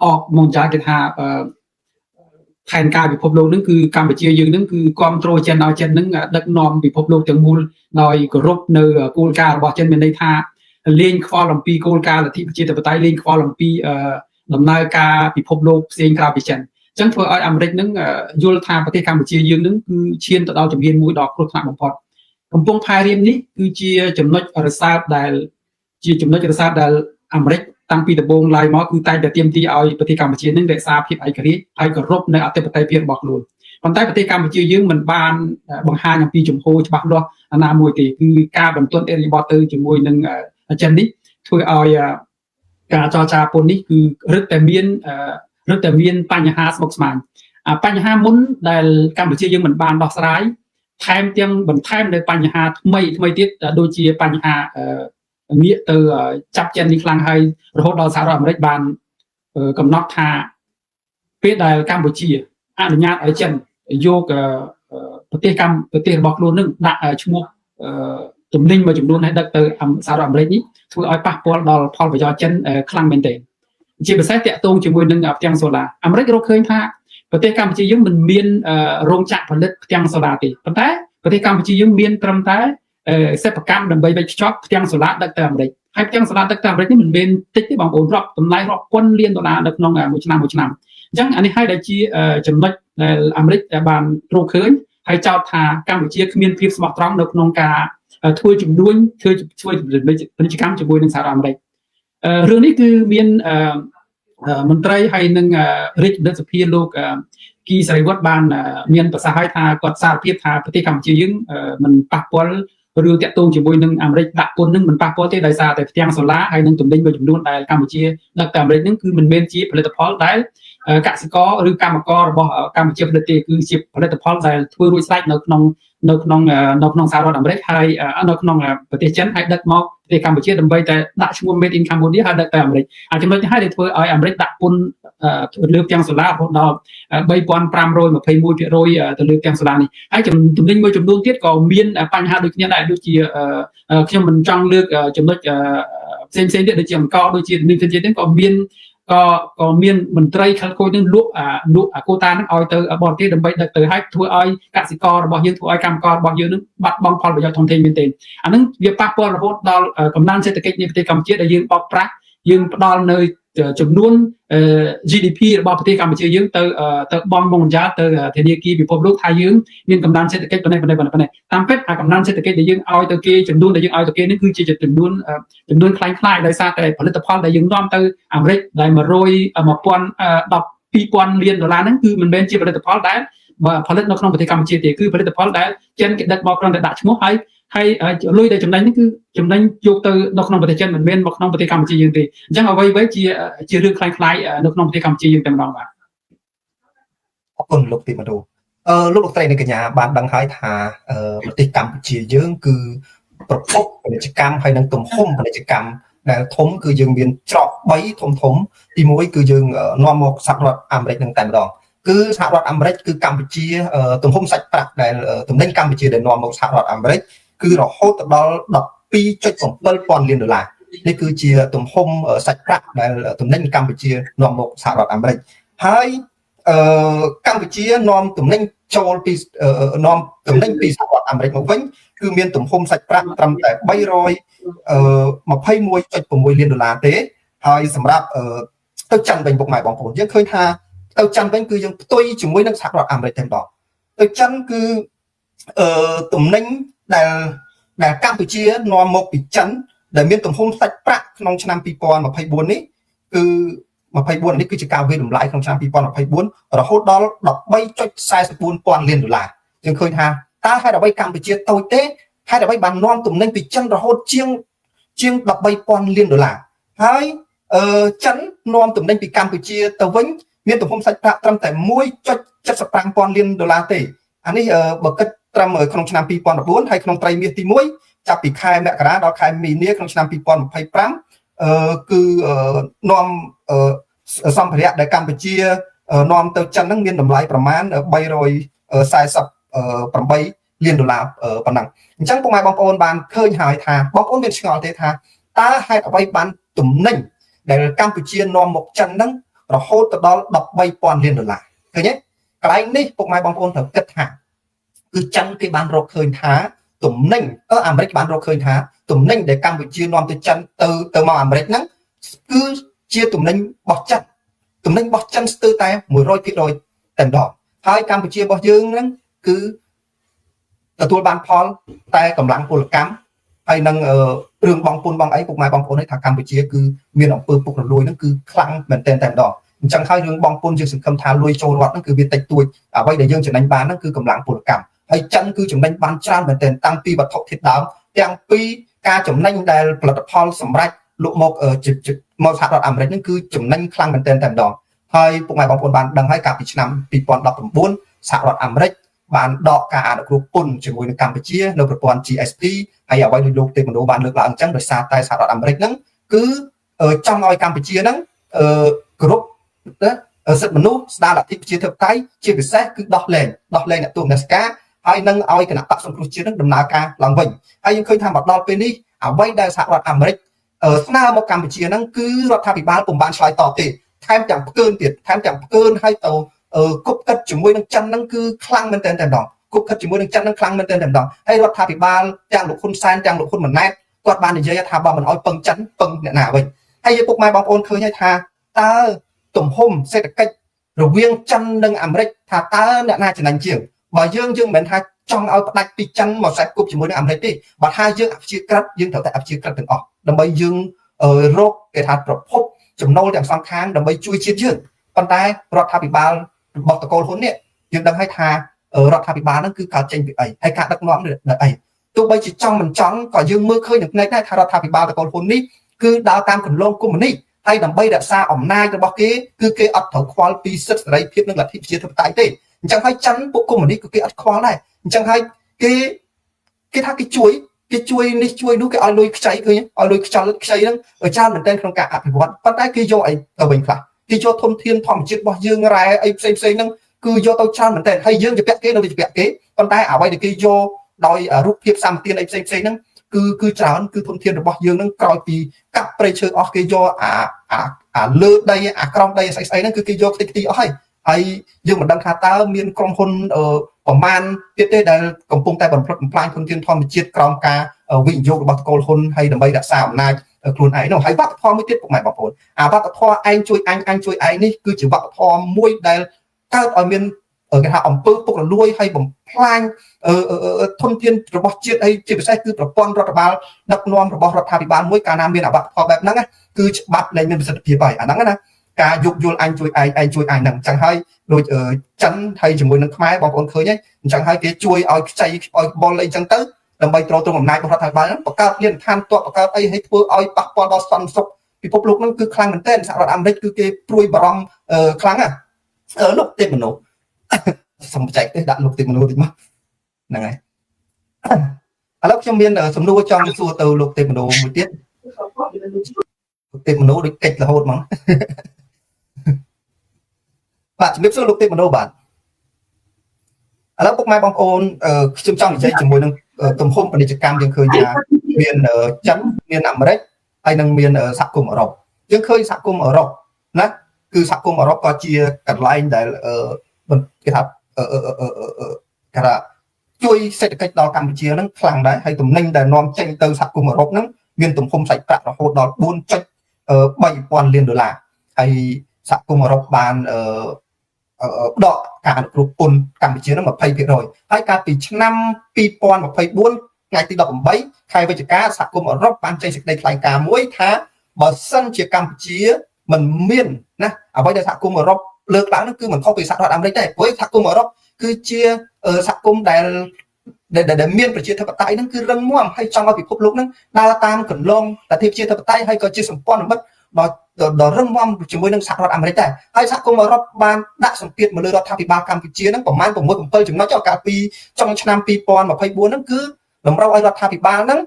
អកមកចាគេថាផែនការពិភពលោកនឹងគឺកម្ពុជាយើងនឹងគឺគ្រប់គ្រងចិនឲ្យចិននឹងដឹកនាំពិភពលោកទាំងមូលដោយគោរពនៅគោលការណ៍របស់ចិនមានន័យថាលេងខ្វល់អំពីគោលការណ៍លទ្ធិប្រជាធិបតេយ្យលេងខ្វល់អំពីដំណើរការពិភពលោកផ្សេងក្រៅពីចិនអញ្ចឹងធ្វើឲ្យអាមេរិកនឹងយល់ថាប្រទេសកម្ពុជាយើងនឹងគឺឈានទៅដល់ជំហានមួយដ៏គ្រោះថ្នាក់បំផុតកំពង់ផែរៀមនេះគឺជាចំណុចរសើបដែលអាមេរិកតាំងពីដំបូងឡើយមកគឺតែងតែទាមទារឲ្យប្រទេសកម្ពុជានឹងរក្សាភាពឯករាជ្យហើយគោរពនៅអធិបតេយ្យភាពរបស់ខ្លួន ប៉ុន្តែប្រទេសកម្ពុជាយើងមិនបានបង្ហាញអំពីជំហរច្បាស់លាស់ណាមួយទេគឺការបន្ទន់អេរីបតទៅជាមួយនឹងចិននេះធ្វើឲ្យការចរចាពន្ធនេះគឺរឹតតែមានបញ្ហាស្មុគស្មាញបញ្ហាមុនដែលកម្ពុជាយើងមិនបានដោះស្រាយថែមទាំងបន្ថែមនៅបញ្ហាថ្មីទៀតដូចជាបញ្ហាងាកទៅចាប់ចិននេះខ្លាំងហើយរហូតដល់សហរដ្ឋអាមេរិកបានកំណត់ថាពេលដែលកម្ពុជាអនុញ្ញាតឲ្យចិនយកប្រទេសរបស់ខ្លួននឹងដាក់ឈ្មោះទំនិញមួយចំនួនឲ្យដឹកទៅសហរដ្ឋអាមេរិកនេះធ្វើឲ្យប៉ះពាល់ដល់ផលប្រយោជន៍ចិនខ្លាំងមែនទែនជាពិសេសតាក់ទងជាមួយនឹងផ្ទាំងសូឡាអាមេរិករកឃើញថាប្រទេសកម្ពុជាយើងមិនមានរោងចក្រផលិតផ្ទាំងសូឡាទេប៉ុន្តែប្រទេសកម្ពុជាយើងមានត្រឹមតែសិប្បកម្មដើម្បីវេចខ្ចប់ផ្ទាំងសូឡាដឹកទៅអាមេរិកហើយផ្ទាំងសូឡាដឹកទៅអាមេរិកនេះមិនមែនតិចទេបងប្អូនតម្លៃរាប់ពាន់លានដុល្លារនៅក្នុងមួយឆ្នាំអញ្ចឹងអានេះហើយដែលជាចំណុចដែលអាមេរិកបានរកឃើញហើយចោទថាកម្ពុជាគ្មានភាពស្មោះត្រង់នៅក្នុងការធ្វើជំនួយធ្វើពាណិជ្ជកម្មជាមួយនឹងសហរដ្ឋអាមេរិករឿងនេះគឺមានមន្ត្រីហើយនឹងរាជរដ្ឋសភាលោកគីសរិវត្តបានមានប្រសាសន៍ឲ្យថាគាត់សារភាពថាប្រទេសកម្ពុជាយើងមិនប៉ះពាល់រឿងតាក់ទងជាមួយនឹងអាមេរិកដាក់ពន្ធនឹងមិនប៉ះពាល់ទេដោយសារតែផ្ទាំងសូឡាហើយនឹងទំនិញមួយចំនួនដែលកម្ពុជាដឹកទៅអាមេរិកនឹងគឺមិនមែនជាផលិតផលដែលកសិករឬកម្មកររបស់កម្ពុជាផលិតទេគឺជាផលិតផលដែលធ្វើរួចស្រេចនៅក្នុងសហរដ្ឋអាមេរិកហើយនៅក្នុងប្រទេសចិនហើយដឹកមកប្រទេសកម្ពុជាដើម្បីតែដាក់ឈ្មោះ Made in Cambodia ហើយដឹកទៅអាមេរិកចំណុចនេះហើយដែលធ្វើឲ្យអាមេរិកដាក់ពន្ធលើផ្ទាំងសូឡារហូតដល់ 3,521% ទៅលើផ្ទាំងសូឡានេះហើយទំនិញមួយចំនួនទៀតក៏មានបញ្ហាដូចគ្នាដែរដូចជាខ្ញុំមិនចង់លើកចំណុចផ្សេងទៀតដូចជាអង្គដូចជានេះទៀតក៏មានមន្ត្រីខលខូចនឹងលក់កូតានឹងឲ្យទៅបរទេសដើម្បីដឹកទៅឲ្យធ្វើឲ្យកសិកររបស់យើងធ្វើឲ្យកម្មកររបស់យើងនឹងបាត់បង់ផលប្រយោជន៍ធំធេងមែនទែនអានឹងវាប៉ះពាល់រហូតដល់កំណើនសេដ្ឋកិច្ចនៃប្រទេសកម្ពុជាដែលយើងបោកប្រាស់យើងផ្ដល់នៅចំនួន GDP របស់ប្រទេសកម្ពុជាយើងទៅបងមកយ៉ាទៅធនាគារពិភពលោកថាយើងមានកំណើនសេដ្ឋកិច្ចប៉ុណ្ណេះតាមពិតអាកំណើនសេដ្ឋកិច្ចដែលយើងឲ្យទៅគេចំនួនដែលយើងឲ្យទៅគេនេះគឺជាចំនួនคล้ายៗដោយសារតែផលិតផលដែលយើងនាំទៅអាមេរិកដែល100,000 12,000 លានដុល្លារហ្នឹងគឺមិនមែនជាផលិតផលដែលផលិតនៅក្នុងប្រទេសកម្ពុជាទេគឺផលិតផលដែលចិនគេដឹកមកគ្រាន់តែដាក់ឈ្មោះហើយលុយដែលចំណេញនេះគឺចំណេញយកទៅនៅក្នុងប្រទេសចិនមិនមែនមកក្នុងប្រទេសកម្ពុជាយើងទេអញ្ចឹងអ្វីជារឿងคล้ายៗនៅក្នុងប្រទេសកម្ពុជាយើងតែម្ដងបាទអរគុណលោកទីមរូលោកស្រីនិងកញ្ញាបានដឹងហើយថាប្រទេសកម្ពុជាយើងគឺប្រភពពាណិជ្ជកម្មហើយនិងទំហំពាណិជ្ជកម្មដែលធំគឺយើងមានច្រក3ធំទី1គឺយើងនាំមកសហរដ្ឋអាមេរិកនឹងតែម្ដងគឺសហរដ្ឋអាមេរិកគឺកម្ពុជាទំហំសាច់ប្រាក់ដែលទំនិញកម្ពុជាដែលនាំមកសហរដ្ឋអាមេរិកគឺរហូតដល់ 12.7 លានដុល្លារនេះគឺជាទំហំសាច់ប្រាក់ដែលទំនិញកម្ពុជានាំមកសហរដ្ឋអាមេរិកហើយកម្ពុជានាំទំនិញចូលពីនាំទំនិញពីសហរដ្ឋអាមេរិកមកវិញគឺមានទំហំសាច់ប្រាក់ត្រឹមតែ 321.6 លានដុល្លារទេហើយសម្រាប់ទៅចិនវិញពុកម៉ែបងប្អូនយើងឃើញថាទៅចិនវិញគឺយើងផ្ទុយជាមួយនឹងសហរដ្ឋអាមេរិកតែម្ដងទៅចិនគឺទំនិញដែលកម្ពុជានាំមកពីចិនដែលមានទំហំសាច់ប្រាក់ក្នុងឆ្នាំ2024នេះគឺ24នេះគឺជាការវិលតម្លៃក្នុងឆ្នាំ2024រហូតដល់ 13.44 លានដុល្លារយើងឃើញថាតើហេតុអ្វីកម្ពុជាតូចទេហេតុអ្វីបាននាំទំនិញពីចិនរហូតជាង 13,000 លានដុល្លារហើយចិននាំទំនិញពីកម្ពុជាទៅវិញមានទំហំសាច់ប្រាក់ត្រឹមតែ 1.75 លានដុល្លារទេអានេះបើគិតត្រឹមក្នុងឆ្នាំ2019ហើយក្នុងត្រីមាសទី1ចាប់ពីខែមករាដល់ខែមីនាក្នុងឆ្នាំ2025គឺនាំសម្ភារៈដែលកម្ពុជានាំទៅចិនហ្នឹងមានតម្លៃប្រមាណ348 លានដុល្លារប៉ុណ្ណឹងអញ្ចឹងពុកម៉ែបងប្អូនបានឃើញហើយថាបងប្អូនមានឆ្ងល់ទេថាតើហេតុអ្វីបានទំនិញដែលកម្ពុជានាំមកចិនហ្នឹងរហូតទៅដល់ 13,000 លានដុល្លារឃើញទេកន្លែងនេះពុកម៉ែបងប្អូនត្រូវគិតថាគឺចិនគេបានរកឃើញថាទំនិញអាមេរិកបានរកឃើញថាទំនិញដែលកម្ពុជានាំទៅចិនទៅមកអាមេរិកហ្នឹងគឺជាទំនិញរបស់ចិនស្ទើរតែ 100% តែម្ដងហើយកម្ពុជារបស់យើងហ្នឹងគឺទទួលបានផលតែកម្លាំងពលកម្មហើយនឹងរឿងបងពុនបងអីពុកម៉ែបងប្អូនថាកម្ពុជាគឺមានអំពើពុករលួយហ្នឹងគឺខ្លាំងមែនទែនតែម្ដង អញ្ចឹងហើយរឿងបងពុនយើងសង្ឃឹមថាលួយចូលរដ្ឋហ្នឹងគឺវាតិចតួចអ្វីដែលយើងចំណេញបានហ្នឹងគឺកម្លាំងពលកម្មហើយចិនគឺចំណេញបានច្រើនមែនទែនតាំងពីវត្ថុធាតុដើមទាំងពីការចំណេញដែលផលិតផលសម្រាប់លោកមកមកសហរដ្ឋអាមេរិកហ្នឹងគឺចំណេញខ្លាំងមែនទែនតែម្ដងហើយពុកម៉ែបងប្អូនបានដឹងហើយកាលពីឆ្នាំ2019សហរដ្ឋអាមេរិកបានដកការអនុគ្រោះពន្ធជាមួយនឹងកម្ពុជានៅប្រព័ន្ធ GSP ហើយអ្វីដែលលោកទេពមនោបានលើកឡើងអញ្ចឹងដោយសារតែសហរដ្ឋអាមេរិកហ្នឹងគឺចង់ឲ្យកម្ពុជាហ្នឹងគ្រប់សិទ្ធិមនុស្សស្ដារលទ្ធិប្រជាធិបតេយ្យជាពិសេសគឺដោះលែងអ្នកទោសអ្នកការហើយនឹងឲ្យគណៈបកសង្គ្រោះជាតិនឹងដំណើរការឡើងវិញហើយយើងឃើញថាមកដល់ពេលនេះអ្វីដែលសហរដ្ឋអាមេរិកស្នើមកកម្ពុជាហ្នឹងគឺរដ្ឋាភិបាលពុំបានឆ្លើយតបទេថែមទាំងផ្កើនទៀតថែមទាំងផ្កើនឲ្យទៅគប់កិតជាមួយនឹងចិនហ្នឹងគឺខ្លាំងមែនទែនតែម្ដងគប់កិតជាមួយនឹងចិនហ្នឹងខ្លាំងមែនទែនតែម្ដងហើយរដ្ឋាភិបាលទាំងលោកហ៊ុនសែនទាំងលោកហ៊ុនម៉ាណែតគាត់បាននិយាយថាបើមិនឲ្យពឹងចិនពឹងអ្នកណាវិញហើយយើងពុកម៉ែបងប្អូនឃើញហើយថាតើទំហំសេដ្ឋកិច្ចរវាងចិននិងអាមេរិកថាតើអ្នកណាចំណេញជាងបើយើងមិនមែនថាចង់ឲ្យផ្ដាច់ពីចិនមកសេពគប់ជាមួយនឹងអាមេរិកទេបើថាយើងអព្យាក្រឹតយើងត្រូវតែអព្យាក្រឹតទាំងអស់ដើម្បីយើងរកគេថាប្រភពចំណូលទាំងសងខាងដើម្បីជួយជាតិយើងប៉ុន្តែរដ្ឋាភិបាលរបស់តកូលហ៊ុននេះយើងដឹងហើយថារដ្ឋាភិបាលហ្នឹងគឺកើតចេញពីអីហើយការដឹកនាំនៅអីទោះបីជាចង់មិនចង់ក៏យើងមើលឃើញនឹងផ្នែកដែរថារដ្ឋាភិបាលតកូលហ៊ុននេះគឺដើរតាមគន្លងកុម្មុយនីសហើយដើម្បីរក្សាអំណាចរបស់គេគឺគេអត់ត្រូវខ្វល់ពីសិទ្ធិសេរីភាពនិងលទ្ធិប្រជាធិបតេយ្យទេអញ្ចឹងហើយចិនពួកកុម្មុយនីសគឺគេអត់ខ្វល់ដែរអញ្ចឹងហើយគេថាគេជួយនេះជួយនោះគេឲ្យលុយខ្ចីឃើញឲ្យលុយខ្ចីហ្នឹងច្រើនមែនទែនក្នុងការអភិវឌ្ឍប៉ុន្តែគេយកអីទៅវិញខ្លះគេយកធនធានធម្មជាតិរបស់យើងរ៉ែអីផ្សេងហ្នឹងគឺយកទៅច្រើនមែនទែនហើយយើងជាពាក់គេនៅតែជាពាក់គេប៉ុន្តែអ្វីដែលគេយកដោយរូបភាពសម្បទានអីផ្សេងហ្នឹងគឺច្រើនគឺធនធានរបស់យើងហ្នឹងក្រោយពីកាប់ព្រៃឈើអស់គេយកអាលើដីអាក្រំដីស្អីហ្នឹងគឺគេយកខ្ទេចខ្ទីអស់ហើយយើងមិនដឹងថាតើមានក្រុមហ៊ុនប្រមាណទៀតទេដែលកំពុងតែបំផ្លិចបំផ្លាញធនធានធម្មជាតិក្រោមការវិនិយោគរបស់តកូលហ៊ុនហើយដើម្បីរក្សាអំណាចខ្លួនឯងនោះហើយវប្បធម៌មួយទៀតពុកម៉ែបងប្អូនអាវប្បធម៌ឯងជួយអញជួយឯងនេះគឺជាវប្បធម៌មួយដែលកើតឲ្យមានគេថាអំពើពុករលួយហើយបំផ្លាញធនធានរបស់ជាតិហើយជាពិសេសគឺប្រព័ន្ធរដ្ឋបាលដឹកនាំរបស់រដ្ឋាភិបាលមួយកាលណាមានអវត្តផលបែបហ្នឹងគឺច្បាប់លែងមានប្រសិទ្ធភាពហើយអាហ្នឹងណាការយោគយល់អញជួយឯងជួយឯងហ្នឹងអញ្ចឹងហើយដូចចិនហើយជាមួយនឹងខ្មែរបងប្អូនឃើញហើយអញ្ចឹងហើយគេជួយឲ្យខ្ចីឲ្យបុលអីអញ្ចឹងទៅដើម្បីទ្រទ្រង់អំណាចរបស់រដ្ឋាភិបាលហ្នឹងបង្កើតមានឋានទ័ពបង្កើតអីឲ្យធ្វើឲ្យប៉ះពាល់ដល់សន្តិសុខពិភពលោកហ្នឹងគឺខ្លាំងមែនទែនសហរដ្ឋអាមេរិកគឺគេព្រួយបារម្ភខ្លាំងណាលោកទេពមនុស្សសំចែកទេដាក់លោកទេពមនុស្សតិចមកហ្នឹងហើយឥឡូវខ្ញុំមានសំណួរចង់សួរទៅលោកទេពមនុស្សមួយទៀតលោកទេពមនុស្សដូចកិច្ចរហូតហ្មងបាទជំរាបសួរលោកទេពមនុស្សបាទឥឡូវពុកម៉ែបងប្អូនខ្ញុំចង់និយាយជាមួយនឹងទំហំពាណិជ្ជកម្មយើងឃើញថាមានចិនមានអាមេរិកហើយនឹងមានសហគមន៍អឺរ៉ុបយើងឃើញសហគមន៍អឺរ៉ុបណាគឺសហគមន៍អឺរ៉ុបក៏ជាកន្លែងដែលគេថាជួយសេដ្ឋកិច្ចដល់កម្ពុជាហ្នឹងខ្លាំងដែរហើយទំនិញដែលនាំចេញទៅសហគមន៍អឺរ៉ុបហ្នឹងមានទំហំសាច់ប្រាក់រហូតដល់ 4.3000 លានដុល្លារហើយសហគមន៍អឺរ៉ុបបានដកការអនុគ្រោះពន្ធកម្ពុជាហ្នឹង 20% ហើយកាលពីឆ្នាំ2024ថ្ងៃទី18ខែវិច្ឆិកាសហគមន៍អឺរ៉ុបបានចេញសេចក្តីថ្លែងការណ៍មួយថាបើសិនជាកម្ពុជាមិនមានណាអ្វីដែលសហគមន៍អឺរ៉ុបលើកឡើងនោះគឺមិនខុសពីសហរដ្ឋអាមេរិកទេព្រោះសហគមន៍អឺរ៉ុបគឺជាសហគមន៍ដែលមានប្រជាធិបតេយ្យហ្នឹងគឺរឹងមាំហើយចង់ឲ្យពិភពលោកហ្នឹងដើរតាមគន្លងលទ្ធិប្រជាធិបតេយ្យហើយក៏ជាសម្ព័ន្ធមិត្តដ៏រឹងមាំជាមួយនឹងសហរដ្ឋអាមេរិកដែរហើយសហគមន៍អឺរ៉ុបបានដាក់សម្ពាធមកលើរដ្ឋាភិបាលកម្ពុជាហ្នឹងប្រមាណ 6-7 ចំណុចកាលពីចុងឆ្នាំ2024ហ្នឹងគឺតម្រូវឲ្យរដ្ឋាភិបាលហ្នឹង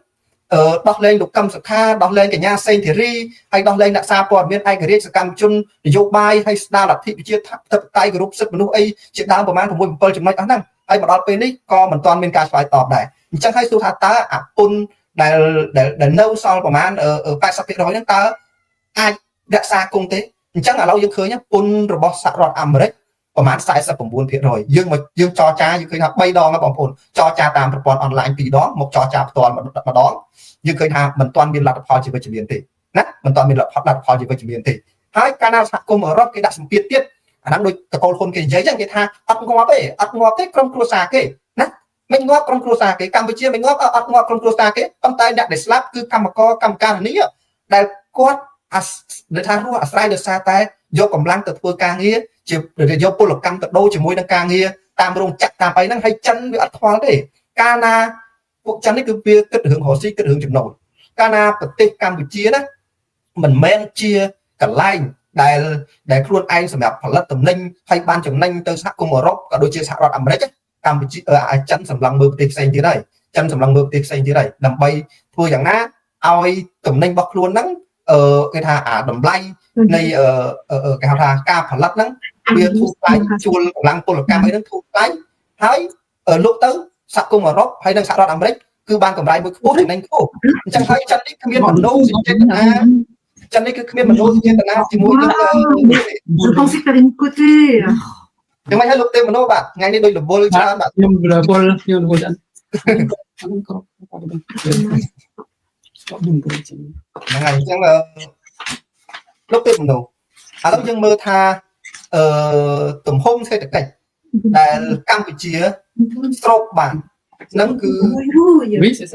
ដោះលែងលោកកឹមសុខាដោះលែងកញ្ញាសេងធីរីហើយដោះលែងអ្នកសារព័ត៌មានឯករាជ្យសកម្មជននយោបាយហើយស្ដារលទ្ធិប្រជាធិបតេយ្យគោរពសិទ្ធិមនុស្សអីជាដើមប្រមាណ 6-7 ចំណុចអស់ហ្នឹងហើយមកដល់ពេលនេះក៏មិនទាន់មានការឆ្លើយតបដែរអញ្ចឹងហើយសួរថាតើអាពន្ធដែលនៅសល់ប្រមាណ 80% ហ្នឹងតើអាចរក្សាគង់ទេអញ្ចឹងឥឡូវយើងឃើញពន្ធរបស់សហរដ្ឋអាមេរិកប្រមាណ 49% យើងចរចាយើងឃើញថា3ដងបងប្អូនចរចាតាមប្រព័ន្ធអនឡាញ2ដងមកចរចាផ្ទាល់ម្ដងយើងឃើញថាមិនទាន់មានលទ្ធផលជាវិជ្ជមានទេណាមិនទាន់មានលទ្ធផលជាវិជ្ជមានទេហើយកាលណាសហគមន៍អឺរ៉ុបគេដាក់សម្ពាធទៀតអាហ្នឹងដូចតកូលហ៊ុនគេនិយាយចឹងគេថាអត់ងាប់ទេក្រុមគ្រួសារគេណាមិនងាប់ក្រុមគ្រួសារគេកម្ពុជាមិនងាប់អត់ងាប់ក្រុមគ្រួសារគេប៉ុន្តែអ្នកដែលស្លាប់គឺកម្មការនេះដែលគាត់ដែលថារស់អាស្រ័យដោយសារតែ យកកម្លាំងទៅធ្វើការងារជាយកពលកម្មទៅដូរជាមួយនឹងការងារតាមរោងចក្រតាមអីហ្នឹងហើយចិនវាអត់ខ្វល់ទេកាលណាពួកចិននេះគឺវាគិតរឿងរកស៊ីគិតរឿងចំណូលកាលណាប្រទេសកម្ពុជាណាមិនមែនជាកន្លែងដែលខ្លួនឯងសម្រាប់ផលិតទំនិញហើយបានចំណេញទៅសហគមន៍អឺរ៉ុបក៏ដូចជាសហរដ្ឋអាមេរិកកម្ពុជាចិនសម្លឹងមើលប្រទេសផ្សេងទៀតហើយចិនសម្លឹងមើលប្រទេសផ្សេងទៀតហើយដើម្បីធ្វើយ៉ាងណាឲ្យទំនិញរបស់ខ្លួនហ្នឹងគេថាអាតម្លៃនៃគេហៅថាការផលិតហ្នឹងវាធូរថ្លៃជួលកម្លាំងពលកម្មអីហ្នឹងធូរថ្លៃហើយលោកទៅសហគមន៍អឺរ៉ុបហើយនិងសហរដ្ឋអាមេរិកគឺបានកម្រៃមួយខ្ពស់ចំណេញខ្ពស់អញ្ចឹងហើយចិននេះគ្មានមនោសញ្ចេតនាចិននេះគឺគ្មានមនោសញ្ចេតនាជាមួយនឹង Je pensais que tu allais me coter. យ៉ាងម៉េចហើយលោកទេមនោបាទថ្ងៃនេះដូចរវល់ច្រើនបាទខ្ញុំរវល់អត់ហ្នឹងហើយអញ្ចឹងលោកទេមនោឥឡូវយើងមើលថាទំហំសេដ្ឋកិច្ចដែលកម្ពុជាស្រូបបានហ្នឹងគឺ វិសិស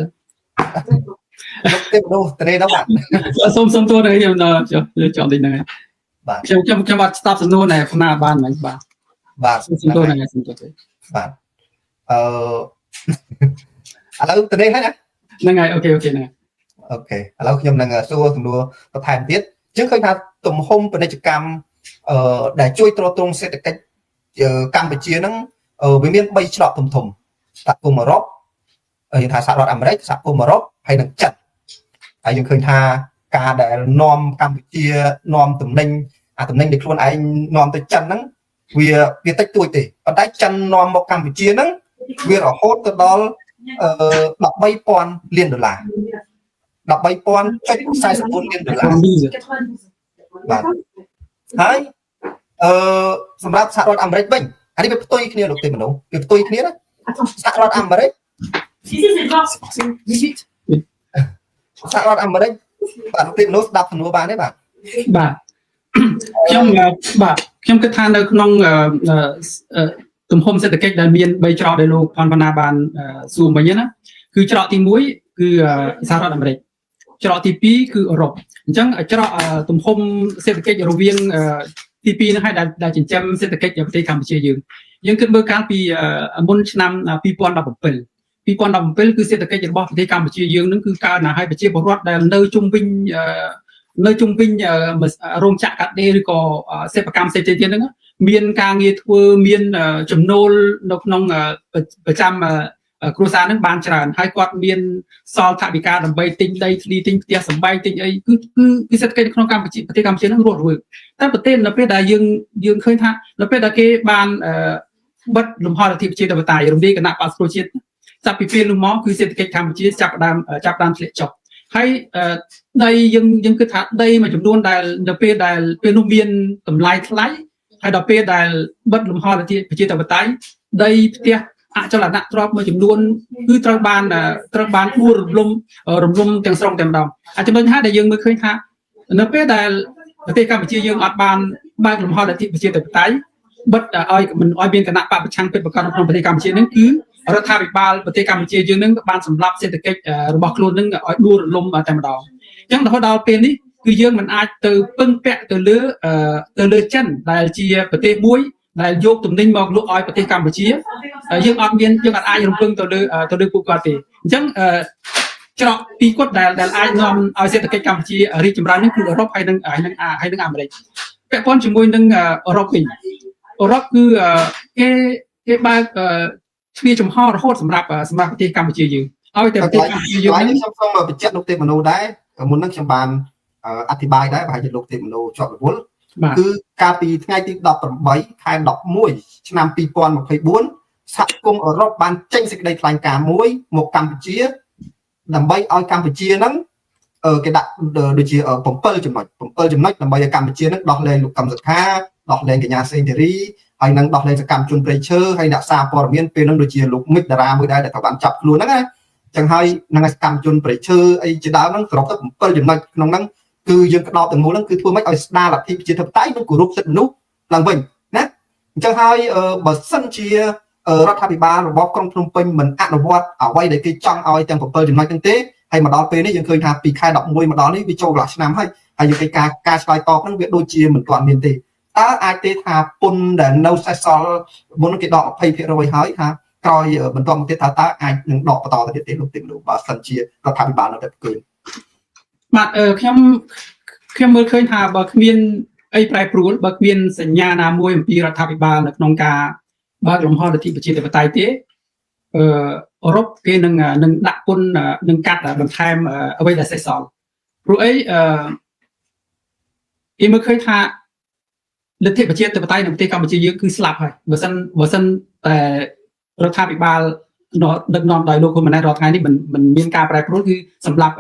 លោកទេមនោតនេះដល់បាទសុំតួនេះខ្ញុំចង់តិចហ្នឹង បាទ ខ្ញុំអត់ស្ដាប់សំណួរណែផ្នែកបានមិនបាទ បាទ សំណួរហ្នឹងសំណួរទេ បាទឥឡូវទៅនេះហើយណា ហ្នឹងហើយអូខេហ្នឹង អូខេឥឡូវខ្ញុំនឹងសួរសំណួរបន្ថែមទៀតយើងឃើញថាទំហំពាណិជ្ជកម្មដែលជួយទ្រទ្រង់សេដ្ឋកិច្ចកម្ពុជាហ្នឹងវាមាន3ច្រកធំសហគមន៍អឺរ៉ុបយើងថាសហរដ្ឋអាមេរិកសហគមន៍អឺរ៉ុបហើយនិងចិនហើយយើងឃើញថាការដែលនាំកម្ពុជានាំទំនិញទំនិញដែលខ្លួនឯងនាំទៅចិនហ្នឹងវាតិចតួចទេប៉ុន្តែចិននាំមកកម្ពុជាហ្នឹងវារហូតទៅដល់13,000 លានដុល្លារ 13,044 លានដុល្លារ បាទហើយសម្រាប់សហរដ្ឋអាមេរិកវិញអានេះវាផ្ទុយគ្នាលោកទេមនោវាផ្ទុយគ្នាណាសហរដ្ឋអាមេរិកសហរដ្ឋអាមេរិកបាទលោកទេមនោស្ដាប់សំណួរបានទេបាទខ្ញុំគិតថានៅក្នុងទំហំសេដ្ឋកិច្ចដែលមាន3ច្រកដែលលោកផនបណ្ណាបានសួរមិញណាគឺច្រកទី1គឺសហរដ្ឋអាមេរិកច្រកទី2គឺអឺរ៉ុបអញ្ចឹងច្រកទំហំសេដ្ឋកិច្ចរវាងទី2ហ្នឹងហើយដែលចិញ្ចឹមសេដ្ឋកិច្ចប្រទេសកម្ពុជាយើងគិតមើលកាលពីមុនឆ្នាំ2017គឺសេដ្ឋកិច្ចរបស់ប្រទេសកម្ពុជាយើងនឹងគឺកើនណាស់ហើយប្រជាពលរដ្ឋដែលនៅជុំវិញរោងចក្រកាត់ដេរឬក៏សេដ្ឋកម្មផ្សេងទៀតហ្នឹងមានការងារធ្វើមានចំណូលនៅក្នុងប្រចាំគ្រួសារហ្នឹងបានច្រើនហើយគាត់មានសល់ថវិកាដើម្បីទិញដីធ្លីទិញផ្ទះសម្បែងទិញអីគឺសេដ្ឋកិច្ចក្នុងកម្ពុជាប្រទេសកម្ពុជាហ្នឹងរស់រវើកតែប្រទេសនៅពេលដែលយើងឃើញថានៅពេលដែលគេបានបិទលំហរដ្ឋាភិបាលប្រជាធិបតេយ្យរំលាយគណៈបក្សប្រជាជាតិចាប់ពីពេលនោះមកគឺសេដ្ឋកិច្ចកម្ពុជាចាប់ផ្ដើមធ្លាក់ចុះហើយដីយើងគិតថាដីមួយចំនួនដែលនៅពេលដែលពេលនោះមានតម្លៃថ្លៃហើយដល់ពេលដែលបិទលំហរដ្ឋាភិបាលប្រជាធិបតេយ្យដីផ្ទះអចលនទ្រព្យមួយចំនួនគឺត្រូវបានដួលរំលំទាំងស្រុងតែម្ដងចំណុចថាដែលយើងមើលឃើញថានៅពេលដែលប្រទេសកម្ពុជាយើងអត់បានបើកលំហរដ្ឋាភិបាលប្រជាធិបតេយ្យបិទឲ្យមិនឲ្យមានគណៈបកប្រឆាំងពិតប្រាកដក្នុងប្រទេសកម្ពុជានឹងគឺរដ្ឋាភិបាលប្រទេសកម្ពុជាយើងនឹងបានសម្លាប់សេដ្ឋកិច្ចរបស់ខ្លួននឹងឲ្យដួលរលំតែម្ដងអញ្ចឹងរហូតដល់ពេលនេះគឺយើងមិនអាចទៅពឹងពាក់ទៅលើចិនដែលជាប្រទេសមួយដែលយកទំនិញមកលក់ឲ្យប្រទេសកម្ពុជាយើងអត់អាចរំពឹងទៅលើពួកគាត់ទេអញ្ចឹងច្រកពីគាត់ដែលអាចនាំឲ្យសេដ្ឋកិច្ចកម្ពុជារីកចម្រើននេះគឺអឺរ៉ុបហើយនឹងអាមេរិកពាក់ព័ន្ធជាមួយនឹងអឺរ៉ុបវិញអឺរ៉ុបគឺគេបើកទ្វារចំហរហូតសម្រាប់ប្រទេសកម្ពុជាយើងឲ្យតែប្រទេសកម្ពុជាយើងខ្ញុំសូមបញ្ជាក់លោកទេមនោដែរមុនហ្នឹងខ្ញុំបានអធិប្បាយដែរប្រហែលជាលោកទេមនោជាប់រវល់គឺកាលពីថ្ងៃទី18ខែ11ឆ្នាំ2024សហគមន៍អឺរ៉ុបបានចេញសេចក្តីថ្លែងការណ៍មួយមកកម្ពុជាដើម្បីឲ្យកម្ពុជាហ្នឹងគេដាក់ដូចជា7ចំណុចដើម្បីឲ្យកម្ពុជាហ្នឹងដោះលែងលោកកឹមសុខាដោះលែងកញ្ញាសេងធារីហើយនឹងដោះលែងសកម្មជនព្រៃឈើហើយអ្នកសារព័ត៌មានពេលហ្នឹងដូចជាលោកមិចតារាមួយដែរដែលត្រូវបានចាប់ខ្លួនហ្នឹងណាចឹងហើយនឹងសកម្មជនព្រៃឈើអីជាដើមហ្នឹងសរុបទៅ7ចំណុចក្នុងហ្នឹងគឺយើងក្តោបទាំងមូលហ្នឹងគឺធ្វើម៉េចឲ្យស្ដារលទ្ធិប្រជាធិបតេយ្យនិងគោរពសិទ្ធិមនុស្សឡើងវិញណាអញ្ចឹងហើយបើសិនជារដ្ឋាភិបាលរបស់ក្រុងភ្នំពេញមិនអនុវត្តអ្វីដែលគេចង់ឲ្យទាំង7ចំណុចហ្នឹងទេហើយមកដល់ពេលនេះយើងឃើញថាពីខែ11មកដល់នេះវាចូលកន្លះឆ្នាំហើយយើងឯការឆ្លើយតបហ្នឹងវាដូចជាមិនទាន់មានទេ តើអាចទេថាពុនដែលនៅសេសសល់មុនគេដក 20% ហើយថាក្រោយបន្តមកទៀតថាតើអាចនឹងដកបន្តទៅទៀតទេលោកទីមនុស្សបើសិនជារដ្ឋាភិបាលនៅតែគឺបាទខ្ញុំមើលឃើញថាបើគ្មានអីប្រែប្រួលបើគ្មានសញ្ញាណាមួយអំពីរដ្ឋាភិបាលនៅក្នុងការបើកលំហលទ្ធិប្រជាធិបតេយ្យទេអឺរ៉ុបគេនឹងដាក់ពន្ធនឹងកាត់បន្ថែមអ្វីដែលសេសសល់ព្រោះអីគេមើលឃើញថាលទ្ធិប្រជាធិបតេយ្យនៅប្រទេសកម្ពុជាយើងគឺស្លាប់ហើយបើសិនតែរដ្ឋាភិបាលដឹកនាំដោយលោកហ៊ុនម៉ាណែតរាល់ថ្ងៃនេះមិនមានការប្រែប្រួលគឺសម្រាប់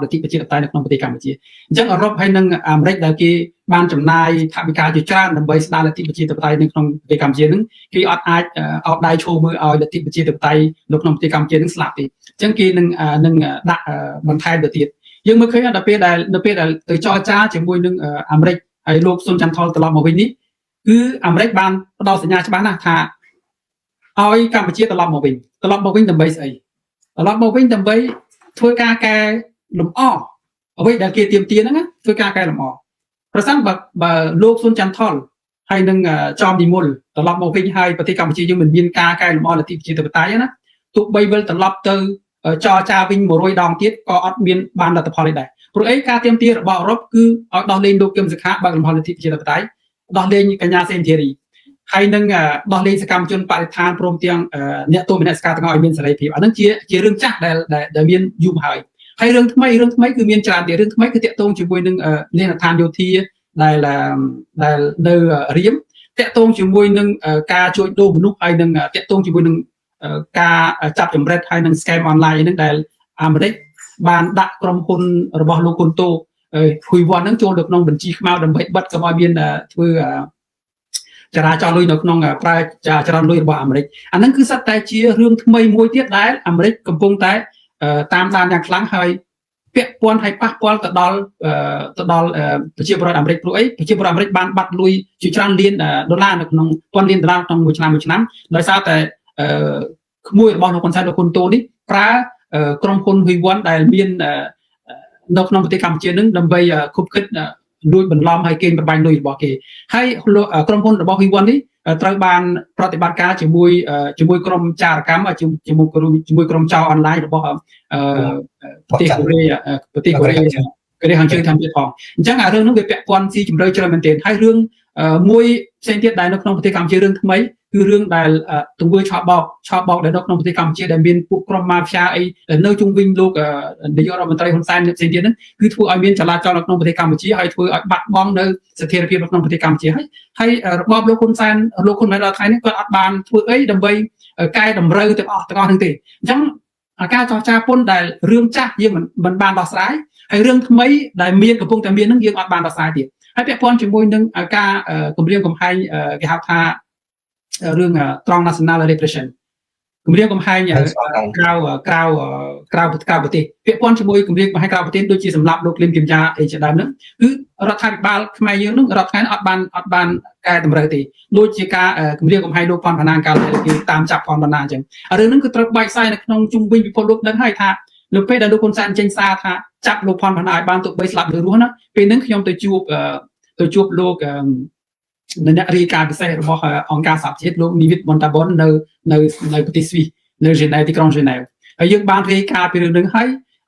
លទ្ធិប្រជាធិបតេយ្យនៅក្នុងប្រទេសកម្ពុជាអញ្ចឹងអឺរ៉ុបហើយនិងអាមេរិកដែលគេបានចំណាយថវិកាជាច្រើនដើម្បីស្ដារលទ្ធិប្រជាធិបតេយ្យនៅក្នុងប្រទេសកម្ពុជានឹងគេអត់អាចអោបដៃឈោមើលឲ្យលទ្ធិប្រជាធិបតេយ្យនៅក្នុងប្រទេសកម្ពុជានឹងស្លាប់ទេអញ្ចឹងគេនឹងដាក់បន្ថែមទៅទៀតយើងមើលឃើញដល់ពេលដែលទៅចរចាជាមួយនឹងអាមេរិកហើយលោកស៊ុនច័ន្ទថុលត្រឡប់មកវិញនេះគឺអាមេរិកបានផ្ដល់សញ្ញាច្បាស់ណាស់ថាឲ្យកម្ពុជាត្រឡប់មកវិញដើម្បីស្អីត្រឡប់មកវិញដើម្បីធ្វើការកែលម្អអ្វីដែលគេទាមទារហ្នឹងធ្វើការកែលម្អប្រសិនបើលោកស៊ុនច័ន្ទថុលហើយនឹងចំនិមលត្រឡប់មកវិញហើយប្រទេសកម្ពុជាយើងមិនមានការកែលម្អលទ្ធិប្រជាធិបតេយ្យណាទោះបីវិលត្រឡប់ទៅចរចាវិញ100ដងទៀតក៏អត់មានបានលទ្ធផលទេដែរព្រោះអីការទាមទាររបស់អឺរ៉ុបគឺឲ្យដោះលែងលោកគឹមសុខាបើកលំហលទ្ធិប្រជាធិបតេយ្យដោះលែងកញ្ញាសេនធីរីហើយនឹងដោះលែងសកម្មជនបរិស្ថានព្រមទាំងអ្នកទោសមនសិការទាំងអស់ឲ្យមានសេរីភាពអានឹងជារឿងចាស់ដែលមានយូរហើយរឿងថ្មីគឺមានច្រើនទៀតរឿងថ្មីគឺតាក់ទងជាមួយនឹងលេខដ្ឋានយោធាដែលនៅរៀមតាក់ទងជាមួយនឹងការជួញដូរមនុស្សហើយនឹងតាក់ទងជាមួយនឹងការចាប់ចម្រិតហើយនឹង scam online ហ្នឹងដែលអាមេរិកបានដាក់ក្រុមហ៊ុនរបស់លោកហ៊ុនតូហ៊ុយវ៉ាន់ហ្នឹងចូលទៅក្នុងបញ្ជីខ្មៅដើម្បីបិទកុំឲ្យមានធ្វើចរាចរណ៍លុយនៅក្នុងប្រើចរន្តលុយរបស់អាមេរិកអាហ្នឹងគឺសិតតែជារឿងថ្មីមួយទៀតដែលអាមេរិកកំពុងតែតាមដានយ៉ាងខ្លាំងហើយពាក់ព័ន្ធឲ្យប៉ះពាល់ទៅដល់ប្រជាពលរដ្ឋអាមេរិកព្រោះអីប្រជាពលរដ្ឋអាមេរិកបានបាត់លុយជាច្រើនលានដុល្លារនៅក្នុង1000លានដុល្លារក្នុងមួយឆ្នាំដោយសារតែក្មួយរបស់លោកហ៊ុនសែនលោកហ៊ុនតូនេះប្រើក្រុមហ៊ុនហ៊ុយវ៉ាន់ដែលមាននៅក្នុងប្រទេសកម្ពុជានឹងដើម្បីគប់គិតលួចបន្លំហើយកេងប្របាញ់លុយរបស់គេហើយក្រុមហ៊ុនរបស់ហ៊ុយវ៉ាន់នេះត្រូវបានប្រតិបត្តិការជាមួយក្រុមចារកម្មជាមួយក្រុមចោរអនឡាញរបស់ប្រទេសកូរ៉េខាងជើងធម្មជាតិផងអញ្ចឹងរឿងនោះវាពាក់ព័ន្ធស៊ីជម្រៅច្រើនមែនទែនហើយរឿងមួយផ្សេងទៀតដែលនៅក្នុងប្រទេសកម្ពុជារឿងថ្មីគឺរឿងដែលទង្វើឆបោកដែលនៅក្នុងប្រទេសកម្ពុជាដែលមានពួកក្រុមម៉ាហ្វីយ៉ាអីនៅជុំវិញលោកនាយករដ្ឋមន្ត្រីហ៊ុនសែនផ្សេងទៀតហ្នឹងគឺធ្វើឲ្យមានចលាចលនៅក្នុងប្រទេសកម្ពុជាហើយធ្វើឲ្យបាត់បង់នៅស្ថិរភាពនៅក្នុងប្រទេសកម្ពុជាហើយរបបលោកហ៊ុនសែនលោកហ៊ុនម៉ាណែតដល់ថ្ងៃនេះគាត់អត់បានធ្វើអីដើម្បីកែតម្រូវទាំងអស់ហ្នឹងទេអញ្ចឹងការចរចាពន្ធដែលរឿងចាស់យើងមិនបានដោះស្រាយហើយរឿងថ្មីដែលកំពុងតែមានហ្នឹងយើងអត់បានដោះស្រាយទៀតហើយពាក់ព័ន្ធជាមួយនឹងការគម្រាមកំហែងគេហៅថារឿង transnational repression គម្រាមកំហែងក្រៅប្រទេសពាក់ព័ន្ធជាមួយគម្រាមកំហែងក្រៅប្រទេសដូចជាសម្រាប់លោកលឹមគឹមយ៉ាអីជាដើមហ្នឹងគឺរដ្ឋាភិបាលខ្មែរយើងហ្នឹងរដ្ឋខ្មែរអត់បានកែតម្រូវទេដូចជាការគម្រាមកំហែងលោកផនផាណាកាលគេតាមចាប់ផនផាណាអញ្ចឹងរឿងហ្នឹងគឺត្រូវបែកផ្សាយនៅក្នុងជុំវិញពិភពលោកដឹងហើយថានៅពេលដែលលោកហ៊ុនសែនចេញសារថាចាប់លោកផនផាណាឲ្យបានទុកបីស្លាប់ឬរស់ណាពេលហ្នឹងខ្ញុំទៅជួបលោកអ្នករាយការណ៍ពិសេសរបស់អង្គការសហជាតិលោកនីវិតមនតាបុននៅប្រទេសស្វីសនៅហ្សឺណែវទីក្រុងហ្សឺណែវហើយយើងបានរាយការណ៍ពីរឿងហ្នឹងហើយ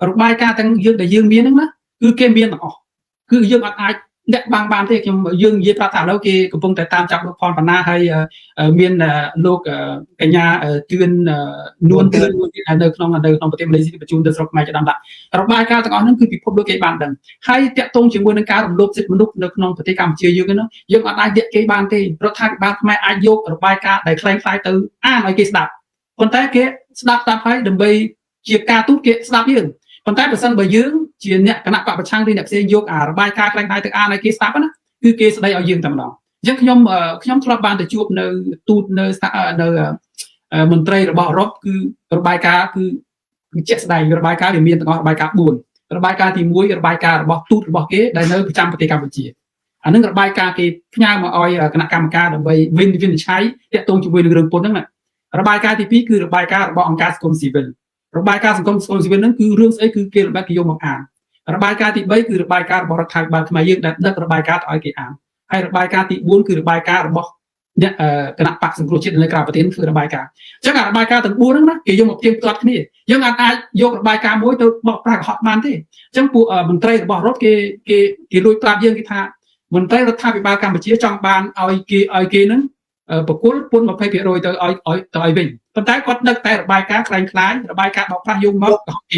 របាយការណ៍ទាំងយើងមានហ្នឹងណាគឺគេមានទាំងអស់គឺយើងអត់អាចលាក់បាំងបានទេយើងនិយាយប្រាប់ថាឥឡូវគេកំពុងតែតាមចាប់លោកផនប៉ាណាហើយមានលោកកញ្ញាទឿននួនទៀតនៅក្នុងប្រទេសម៉ាឡេស៊ីបញ្ជូនទៅស្រុកខ្មែរចំដាក់របាយការណ៍ទាំងអស់ហ្នឹងគឺពិភពលោកគេបានដឹងហើយតាក់ទងជាមួយនឹងការរំលោភសិទ្ធិមនុស្សនៅក្នុងប្រទេសកម្ពុជាយើងហ្នឹងយើងអត់អាចលាក់គេបានទេរដ្ឋាភិបាលខ្មែរអាចយករបាយការណ៍ដែលคล้ายៗទៅអានឲ្យគេស្ដាប់ប៉ុន្តែគេស្ដាប់ហើយដើម្បីជាការទូតគេស្ដាប់យើងប៉ុន្តែបើសិនបើយើងជាអ្នកគណៈបព្វប្រឆាំងឬអ្នកផ្សេងយករបាយការណ៍ខ្លាំងៗទៅអានឲ្យគេស្ដាប់ណាគឺគេស្ដីឲ្យយើងតែម្ដងអញ្ចឹងខ្ញុំធ្លាប់បានទៅជួបនៅទូតនៅមន្ត្រីរបស់អឺរ៉ុបគឺរបាយការណ៍គឺជាក់ស្ដែងរបាយការណ៍វាមានទាំងអស់របាយការណ៍4របាយការណ៍ទី1របាយការណ៍របស់ទូតរបស់គេដែលនៅប្រចាំប្រទេសកម្ពុជាអានឹងរបាយការណ៍គេផ្ញើមកឲ្យគណៈកម្មការដើម្បីវិនិច្ឆ័យតាក់ទងជាមួយនឹងរឿងពន្ធហ្នឹងណារបាយការណ៍ទី2គឺរបាយការណ៍របស់អង្គការសង្គមស៊ីវិលរបាយការណ៍សង្គមស៊ីវិលហ្នឹងគឺរឿងស្អីគឺគេយកមកអានរបាយការណ៍ទី3គឺរបាយការណ៍របស់រដ្ឋាភិបាលខ្មែរយើងដែលដឹករបាយការណ៍ទៅឲ្យគេអាន ហើយរបាយការណ៍ទី4គឺរបាយការណ៍របស់អ្នកគណៈបកសង្គ្រោះជាតិនៅក្រៅប្រទេសគឺរបាយការណ៍អញ្ចឹងរបាយការណ៍ទាំង4ហ្នឹងណាគេយកមកផ្ទៀងផ្ទាត់គ្នាយើងអាចយករបាយការណ៍មួយទៅបកប្រាស់កុហកបានទេអញ្ចឹងពួកមន្ត្រីរបស់រដ្ឋគេលួចប្រាប់យើងគេថាមន្ត្រីរដ្ឋាភិបាលកម្ពុជាចង់បានឲ្យគេហ្នឹងបកគលពន្ធ 20% ទៅឲ្យវិញប៉ុន្តែគាត់ដឹកតែរបាយការណ៍ខ្លាំងៗរបាយការណ៍បកប្រាស់យកមកកុហកគ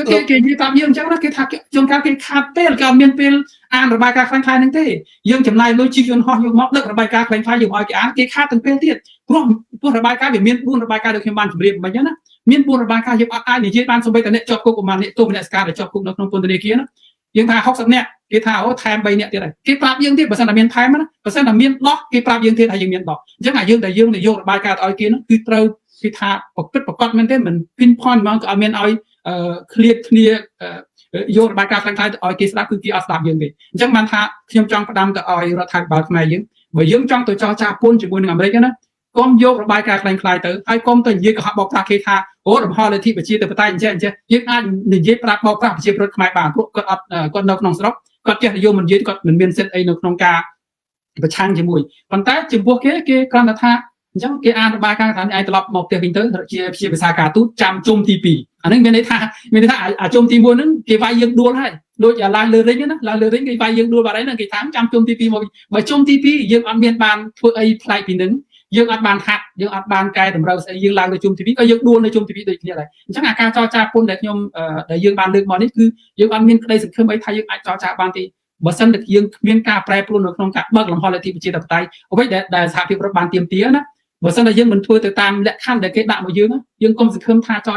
េនិយាយប្រាប់យើងអញ្ចឹងណាគេថាជួនកាលគេខាតពេលគេអត់មានពេលអានរបាយការណ៍ខ្លាំងៗហ្នឹងទេយើងចំណាយលុយជីវយន្តហោះយកមកដឹករបាយការណ៍ខ្លាំងៗយកឲ្យគេអានគេខាតទាំងពេលទៀតព្រោះរបាយការណ៍វាមាន4របាយការណ៍ដូចខ្ញុំបានជម្រាបមិញហ្នឹងណាមាន4របាយការណ៍យើងអត់អាចនិយាយបានសូម្បីតែអ្នកជាប់គុកប្រហែលអ្នកទោសមនសិការដែលជាប់គុកនៅក្នុងពន្ធនាគារណាយើងថា60នាក់គេថាអូថែម3នាក់ទៀតហើយគេប្រាប់យើងទៀតបើសិនតែមានថែមណាបើសិនតែមានដោះគេប្រាប់យើងទៀតថាយើងមានដោះអញ្ចឹងយើងតែយើងយករបាយការណ៍ឲ្យគេហ្នឹងគឺត្រូវគេថាប្រកបមែនទេមិន pinpoint ហ្មងក៏អត់មានឲ្យឃ្លាតគ្នាយករបាយការណ៍ខ្លាំងៗទៅឲ្យគេស្ដាប់គឺគេអត់ស្ដាប់យើងទេអញ្ចឹងបានថាខ្ញុំចង់ផ្ដាំទៅឲ្យរដ្ឋាភិបាលខ្មែរយើងបើយើងចង់ទៅចរចាពន្ធជាមួយនឹងអាមេរិកណាកុំយករបាយការណ៍ខ្លាំងៗទៅហើយកុំទៅនិយាយកុហកបោកប្រាស់គេថាអូលំហលទ្ធិប្រជាធិបតេយ្យអញ្ចឹងយើងអាចនិយាយប្រាប់បោកប្រាស់ប្រជាពលរដ្ឋខ្មែរបានព្រោះគាត់នៅក្នុងស្រុកគាត់ចេះនិយាយមិននិយាយគាត់មិនមានសិទ្ធិអីនៅក្នុងការប្រឆាំងជាមួយប៉ុន្តែចំពោះគេគ្រាន់តែថាអញ្ចឹងគេអានរបាយការណ៍ថាឯងត្រឡប់មកផ្ទះវិញទៅជាភាសាការទូតចាំជុំទី2អាហ្នឹងមានន័យថាអាជុំទី1ហ្នឹងគេវាយយើងដួលហើយដូចអាឡើងលើរិញណាឡើងលើរិញគេវាយយើងដួលបាត់ហើយហ្នឹងគេថាចាំជុំទី2មកបើជុំទី2យើងអត់មានបានធ្វើអីប្លែកពីហ្នឹងយើងអត់បានហាត់យើងអត់បានកែតម្រូវស្អីយើងឡើងទៅជុំទី2ក៏យើងដួលនៅជុំទី2ដូចគ្នាដែរអញ្ចឹងអាការចរចាពន្ធដែលយើងបានលើកមកនេះគឺយើងអត់មានក្តីសង្ឃឹមអីថាយើងអាចចរចាបានទេបើសិនតែយើងគ្មានការប្រែប្រួលនៅក្នុងការបើកលំហលទ្ធិប្រជាធិបតេយ្យអ្វីដែលសហភាពរដ្ឋបានទាមទារណាបើសិនតែយើងមិនធ្វើទៅតាមលក្ខខណ្ឌដែលគេដាក់មកយើងកុំសង្ឃឹមថាច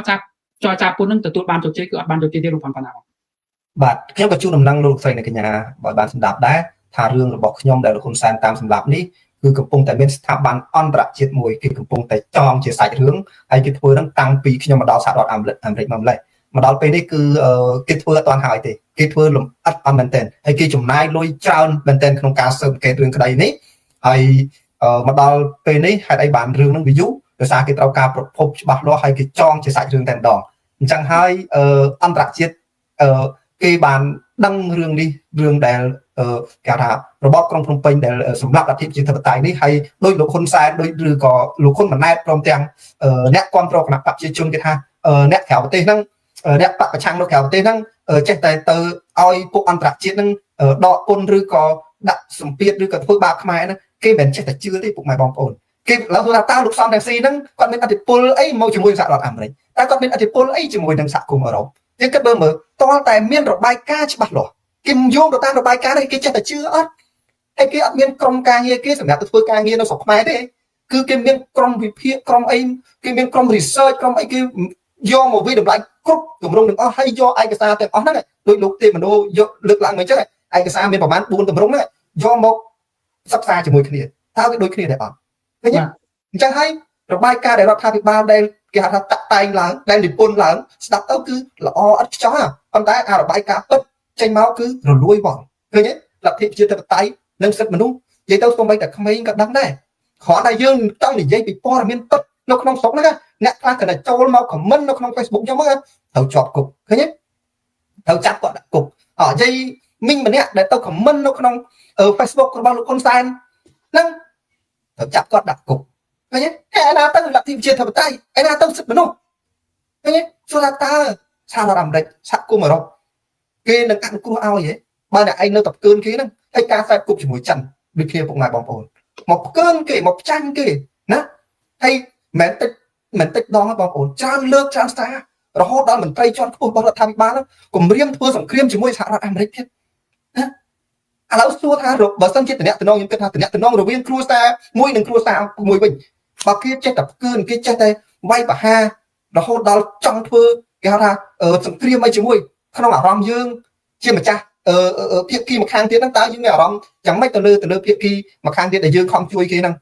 រចាពន្ធនឹងទទួលបានជោគជ័យគឺអត់បានជោគជ័យទេលោកប៉ុណ្ណាបាទខ្ញុំក៏ជួនដំណឹងលោកស្រីអ្នកកញ្ញាបើបានស្ដាប់ដែរថារឿងរបស់ខ្ញុំដែលលោកហ៊ុនសែនតាមសម្រាប់នេះគឺកំពុងតែមានស្ថាប័នអន្តរជាតិមួយគេកំពុងតែចងជាសាច់រឿងហើយគេធ្វើនឹងតាំងពីខ្ញុំមកដល់សហរដ្ឋអាមេរិកម្លេះមកដល់ពេលនេះគឺគេធ្វើអត់ទាន់ហើយទេគេធ្វើលំអិតអត់មែនទែនហើយគេចំណាយលុយច្រើនមែនទែនក្នុងការស៊ើបអង្កេតរឿងក្តីនេះហើយមកដល់ពេលនេះហេតុអីបានរឿងហ្នឹងវាយូរដោយសារគេត្រូវការប្រភពច្បាស់លាស់ហើយគេចងជាសាច់រឿងតែម្ដងអញ្ចឹងហើយអន្តរជាតិគេបានដឹងរឿងនេះរឿងដែលគេថារបបក្រុងភ្នំពេញដែលសម្រាប់លទ្ធិប្រជាធិបតេយ្យនេះហើយដោយលោកហ៊ុនសែនដោយឬក៏លោកហ៊ុនម៉ាណែតព្រមទាំងអ្នកគ្រប់គ្រងគណៈបកប្រជាជនគេថាអ្នកក្រៅប្រទេសហ្នឹងអ្នកបកប្រឆាំងនៅក្រៅប្រទេសហ្នឹងចេះតែទៅឲ្យពួកអន្តរជាតិហ្នឹងដកពន្ធឬក៏ដាក់សម្ពាធឬក៏ធ្វើបាបខ្មែរហ្នឹងគេមិនចេះតែជឿទេពុកម៉ែបងប្អូនគេឡើយថាតើលោកសំរងស៊ីហ្នឹងគាត់មានអធិបុលអីមកជាមួយសហរដ្ឋអាមេរិកតែគាត់មានអធិបុលអីជាមួយនឹងសហគមន៍អឺរ៉ុបយើងគិតមើលតើតែមានរបាយការណ៍ច្បាស់លាស់គេយកទៅតាមរបាយការណ៍នេះគេចេះតែជឿអត់ហើយគេអត់មានក្រុមការងារគេសម្រាប់ទៅធ្វើការងារនៅស្រុកខ្មែរទេគឺគេមានក្រុមវិភាគក្រុមអីគេមានក្រុម research ក្រុមអីគេយកមកវិតម្លៃគ្រប់ទម្រង់ទាំងអស់ហើយយកឯកសារទាំងអស់ហ្នឹងដោយលោកទេមនោយកលើកឡើងមកអញ្ចឹងឯកសារមានប្រហែល4ទម្រង់ហ្នឹងយកមកសិក្សាជាមួយគ្នាតើវាដូចគ្នាដែរអត់ឃើញអញ្ចឹងហើយរបាយការណ៍ដែលរដ្ឋាភិបាលដែលគេហៅថាតាក់តែងឡើងដែលនិពន្ធឡើងស្ដាប់ទៅគឺល្អឥតខ្ចោះប៉ុន្តែអារបាយការណ៍ពិតចេញមកគឺរលួយបងឃើញទេលទ្ធិប្រជាធិបតេយ្យនិងសិទ្ធិមនុស្សនិយាយទៅសូម្បីតែក្មេងក៏ដឹងដែរគ្រាន់តែយើងចង់និយាយពីព័ត៌មានពិតនៅក្នុងស្រុកហ្នឹងអ្នកខ្លះក៏ចូលមកខមមិននៅក្នុង Facebook ខ្ញុំហ្នឹងត្រូវជាប់គុកឃើញទេត្រូវចាប់គាត់ដាក់គុកនិយាយមីងម្នាក់ដែលទៅខមមិននៅក្នុង Facebook របស់លោកហ៊ុនសែនហ្នឹងត្រូវចាប់គាត់ដាក់គុកឃើញទេឯណាទៅលទ្ធិប្រជាធិបតេយ្យឯណាទៅសិទ្ធិមនុស្សឃើញទេសួរថាតើសហរដ្ឋអាមេរិកសហគមន៍អឺរ៉ុបគេនឹងអនុគ្រោះឲ្យហ៎បើអ្នកឯងនៅតែផ្កើនគេហ្នឹងហើយការខ្សែគប់ជាមួយចិនដូចគ្នាពុកម៉ែបងប្អូនមកផ្កើនគេមកផ្ចាញ់គេណាហើយមិនតិចដងបងប្អូនច្រើនលើកច្រើនសាររហូតដល់មន្ត្រីជាន់ខ្ពស់របស់រដ្ឋាភិបាលគម្រាមធ្វើសង្គ្រាមជាមួយសហរដ្ឋអាមេរិកទៀតណាឥឡូវសួរថាបើសិនជាតំណែងខ្ញុំគិតថាតំណែងរវាងគ្រួសារមួយនិងគ្រួសារមួយវិញបើគេចេះតែផ្កើនគេចេះតែវាយប្រហាររហូតដល់ចង់ធ្វើគេហៅថាសង្គ្រាមអីជាមួយក្នុងអារម្មណ៍យើងជាម្ចាស់ភាគីម្ខាងទៀតហ្នឹងតើយើងមានអារម្មណ៍យ៉ាងម៉េចទៅលើភាគីម្ខាងទៀតដែលយើងខំជួយគេហ្នឹ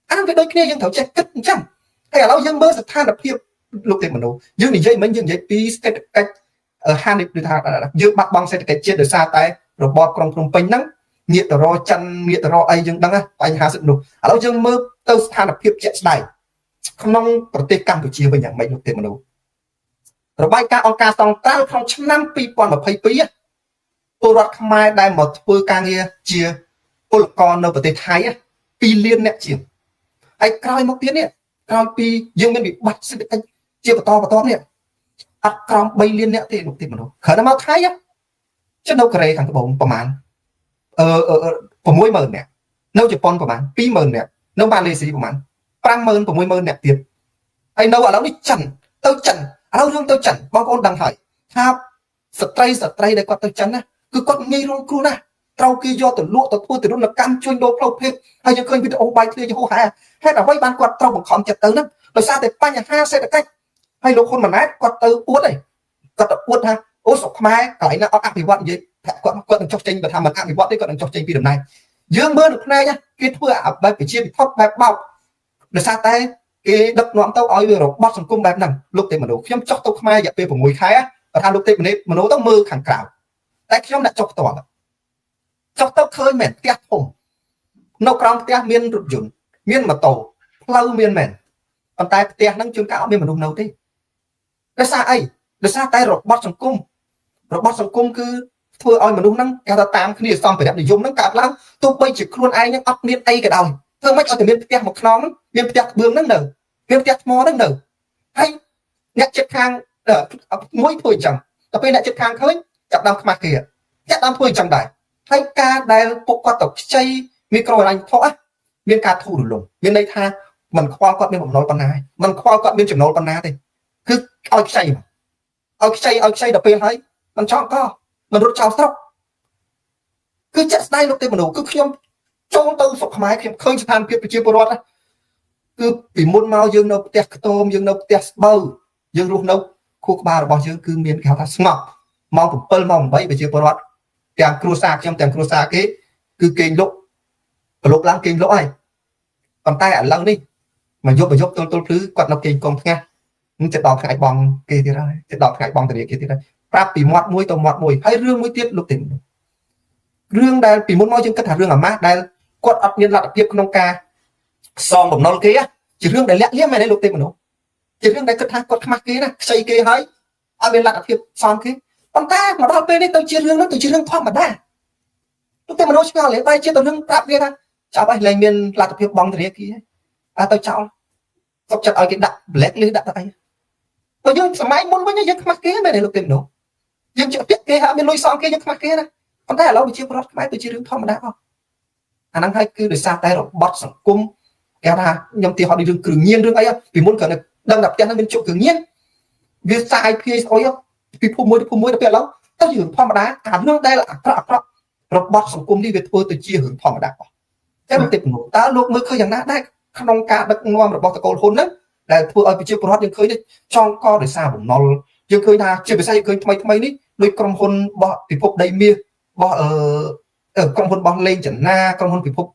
ងអានោះវាដូចគ្នាយើងត្រូវចេះគិតអញ្ចឹងហើយឥឡូវយើងមើលស្ថានភាពលោកទេពមនុស្សយើងនិយាយមិញយើងនិយាយពីសេដ្ឋកិច្ចហានិភ័យថាយើងបាត់បង់សេដ្ឋកិច្ចជាតិដោយសារតែរបបក្រុងភ្នំពេញហ្នឹងងាកទៅរកចិនងាកទៅរកអីយើងដឹងបញ្ហាសិទ្ធិមនុស្សឥឡូវយើងមើលទៅស្ថានភាពជាក់ស្ដែងក្នុងប្រទេសកម្ពុជាវិញយ៉ាងម៉េចលោកទេពមនុស្សរបាយការណ៍អង្គការសង្គ្រោះក្នុងឆ្នាំ2022ពលរដ្ឋខ្មែរដែលមកធ្វើការងារជាព ពលករនៅប្រទេសថៃ2 លានអ្នកជាងហើយក្រោយមកទៀតនេះក្រោយពីយើងមានវិបត្តិសេដ្ឋកិច្ចជាបន្តនេះអត់ក្រោម3 លានអ្នកទេលោកទីមនុស្សគ្រាន់តែមកថៃចុះនៅកូរ៉េខាងត្បូងប្រហែល60000 អ្នកនៅជប៉ុនប្រហែល20000 អ្នកនៅម៉ាឡេស៊ីប្រហែល50000 60000 អ្នកទៀតហើយនៅឥឡូវនេះចិនទៅចិនឥឡូវរឿងទៅចិនបងប្អូនដឹងហើយថាស្ត្រីដែលគាត់ទៅចិនណាគឺគាត់ងាយរងគ្រោះណាស់ត្រូវគេយកទៅលក់ទៅធ្វើទរណកម្មជួញដូរផ្លូវភេទហើយយើងឃើញវីដេអូបាយគ្នាយូរហែហេតុអ្វីបានគាត់ត្រូវបង្ខំចិត្តទៅហ្នឹងដោយសារតែបញ្ហាសេដ្ឋកិច្ចហើយលោកហ៊ុនម៉ាណែតគាត់ទៅអួតឯងគាត់ទៅអួតថាអូស្រុកខ្មែរកន្លែងណាអត់អភិវឌ្ឍនិយាយគាត់នឹងចុះចេញបើថាមិនអភិវឌ្ឍទេគាត់នឹងចុះចេញពីតំណែងយើងមើលនៅផ្នែកគេធ្វើបែបប្រជាពិភពបែបបោកដោយសារតែគេដឹកនាំទៅឲ្យវារបត់សង្គមបែបហ្នឹងលោកទេមនុស្សខ្ញុំចុះទៅខ្មែររយៈពេល6 ខែបើថាលោកទេមនុស្សទៅមើលខាងក្រៅតែខ្ញុំអ្នកចុះផ្ទាល់ចុះទៅឃើញមែនផ្ទះធំនៅក្រោមផ្ទះមានរថយន្តមានម៉ូតូផ្លូវមានមែនប៉ុន្តែផ្ទះហ្នឹងជួនកាលអត់មានមនុស្សនៅទេដោយសារអីដោយសារតែរបត់សង្គមគឺធ្វើឲ្យមនុស្សហ្នឹងគេថាតាមគ្នាសម្ភារៈនិយមហ្នឹងកើតឡើងទោះបីជាខ្លួនឯងហ្នឹងអត់មានអីក៏ដោយធ្វើម៉េចឲ្យតែមានផ្ទះមួយខ្នងហ្នឹងមានផ្ទះក្បឿងហ្នឹងនៅមានផ្ទះថ្មហ្នឹងនៅហើយអ្នកចិត្តខាងមួយធ្វើអញ្ចឹងតែពេលអ្នកចិត្តខាងឃើញចាប់ដើមខ្មាស់គេចាប់ដើមធ្វើអញ្ចឹងដែរហើយការដែលពួកគាត់ទៅខ្ចីមីក្រូហិរញ្ញវត្ថុមានការធូររលំមានន័យថាមិនខ្វល់គាត់មានបំណុលប៉ុណ្ណាមិនខ្វល់គាត់មានចំណូលប៉ុណ្ណាទេគឺឲ្យខ្ចីដល់ពេលហើយមិនចង់ក៏មិនរត់ចោលស្រុកគឺចាក់ស្ដាយលោកទេមនុស្សគឺខ្ញុំចូលទៅស្រុកខ្មែរខ្ញុំឃើញស្ថានភាពប្រជាពលរដ្ឋគឺពីមុនមកយើងនៅផ្ទះខ្ទមយើងនៅផ្ទះស្បូវយើងរស់នៅខួរក្បាលរបស់យើងគឺមានគេហៅថាស្ងប់ម៉ោង7ម៉ោង8ប្រជាពលរដ្ឋទាំងគ្រួសារខ្ញុំទាំងគ្រួសារគេគឺគេងលក់ប្រឡប់ឡើងគេងលក់ហើយប៉ុន្តែឥឡូវនេះមកយប់ទល់ភ្លឺគាត់នៅគេងកងថ្ងាសនឹងចិត្តដល់ថ្ងៃបងគេទៀតហើយចិត្តដល់ថ្ងៃបងតារាគេទៀតហើយប្រាប់ពីមាត់មួយទៅមាត់មួយហើយរឿងមួយទៀតលោកទេរឿងដែលពីមុនមកយើងគិតថារឿងអាម៉ាស់ដែលគាត់អត់មានលទ្ធភាពក្នុងការសងបំណុលគេជារឿងដែលលាក់លៀមមែនទេលោកទេមនុស្សជារឿងដែលគិតថាគាត់ខ្មាស់គេណាខ្ចីគេហើយអត់មានលទ្ធភាពសងគេប៉ុន្តែមកដល់ពេលនេះទៅជារឿងហ្នឹងទៅជារឿងធម្មតាលោកទេមនុស្សឆ្ងល់លេបែរជាទៅរឿងប្រាប់គេថាចាប់ឲ្យលែងមានលទ្ធភាពបង់ធនាគារហើយទៅចោលសុខចិត្តឲ្យគេដាក់ black list ដាក់ទៅអីបើយើងសម័យមុនវិញយើងខ្មាស់គេមែនទេលោកទេមនុស្សយើងជិះពាក់គេហើយមានលុយសងគេយើងខ្មាស់គេណាប៉ុន្តែឥឡូវវិជាប្រដ្ឋខ្មែរទៅជារឿងធម្មតាអស់អាហ្នឹងហើយគឺដោយសារតែរបត់សង្គមគេថាខ្ញុំទីហត់រឿងគ្រឿងញៀនរឿងអីពីមុនគ្រាន់តែដឹងថាផ្ទះហ្នឹងមានជក់គ្រឿងញៀនវាសាយភាយស្អុយពីភូមិមួយទៅភូមិមួយទៅពេលឥឡូវទៅជារឿងធម្មតាអារឿងដែលអាក្រក់របត់សង្គមនេះវាធ្វើទៅជារឿងធម្មតាអស់តែមិនទេមនុស្សតើលោកមើលឃើញយ៉ាងណាដែរក្នុងការដឹកនាំរបស់តកូលហ៊ុនហ្នឹងដែលធ្វើឲ្យប្រជាពលរដ្ឋយើងឃើញចង់កដោយសារបំណុលយើងឃើញថាជាពិសេសយើងឃើញថ្មីនេះដោយក្រុមហ៊ុនរបស់ពិភពដីមាសរបស់ក្រុមហ៊ុនរបស់លេងចនាក្រុមហ៊ុនពិភព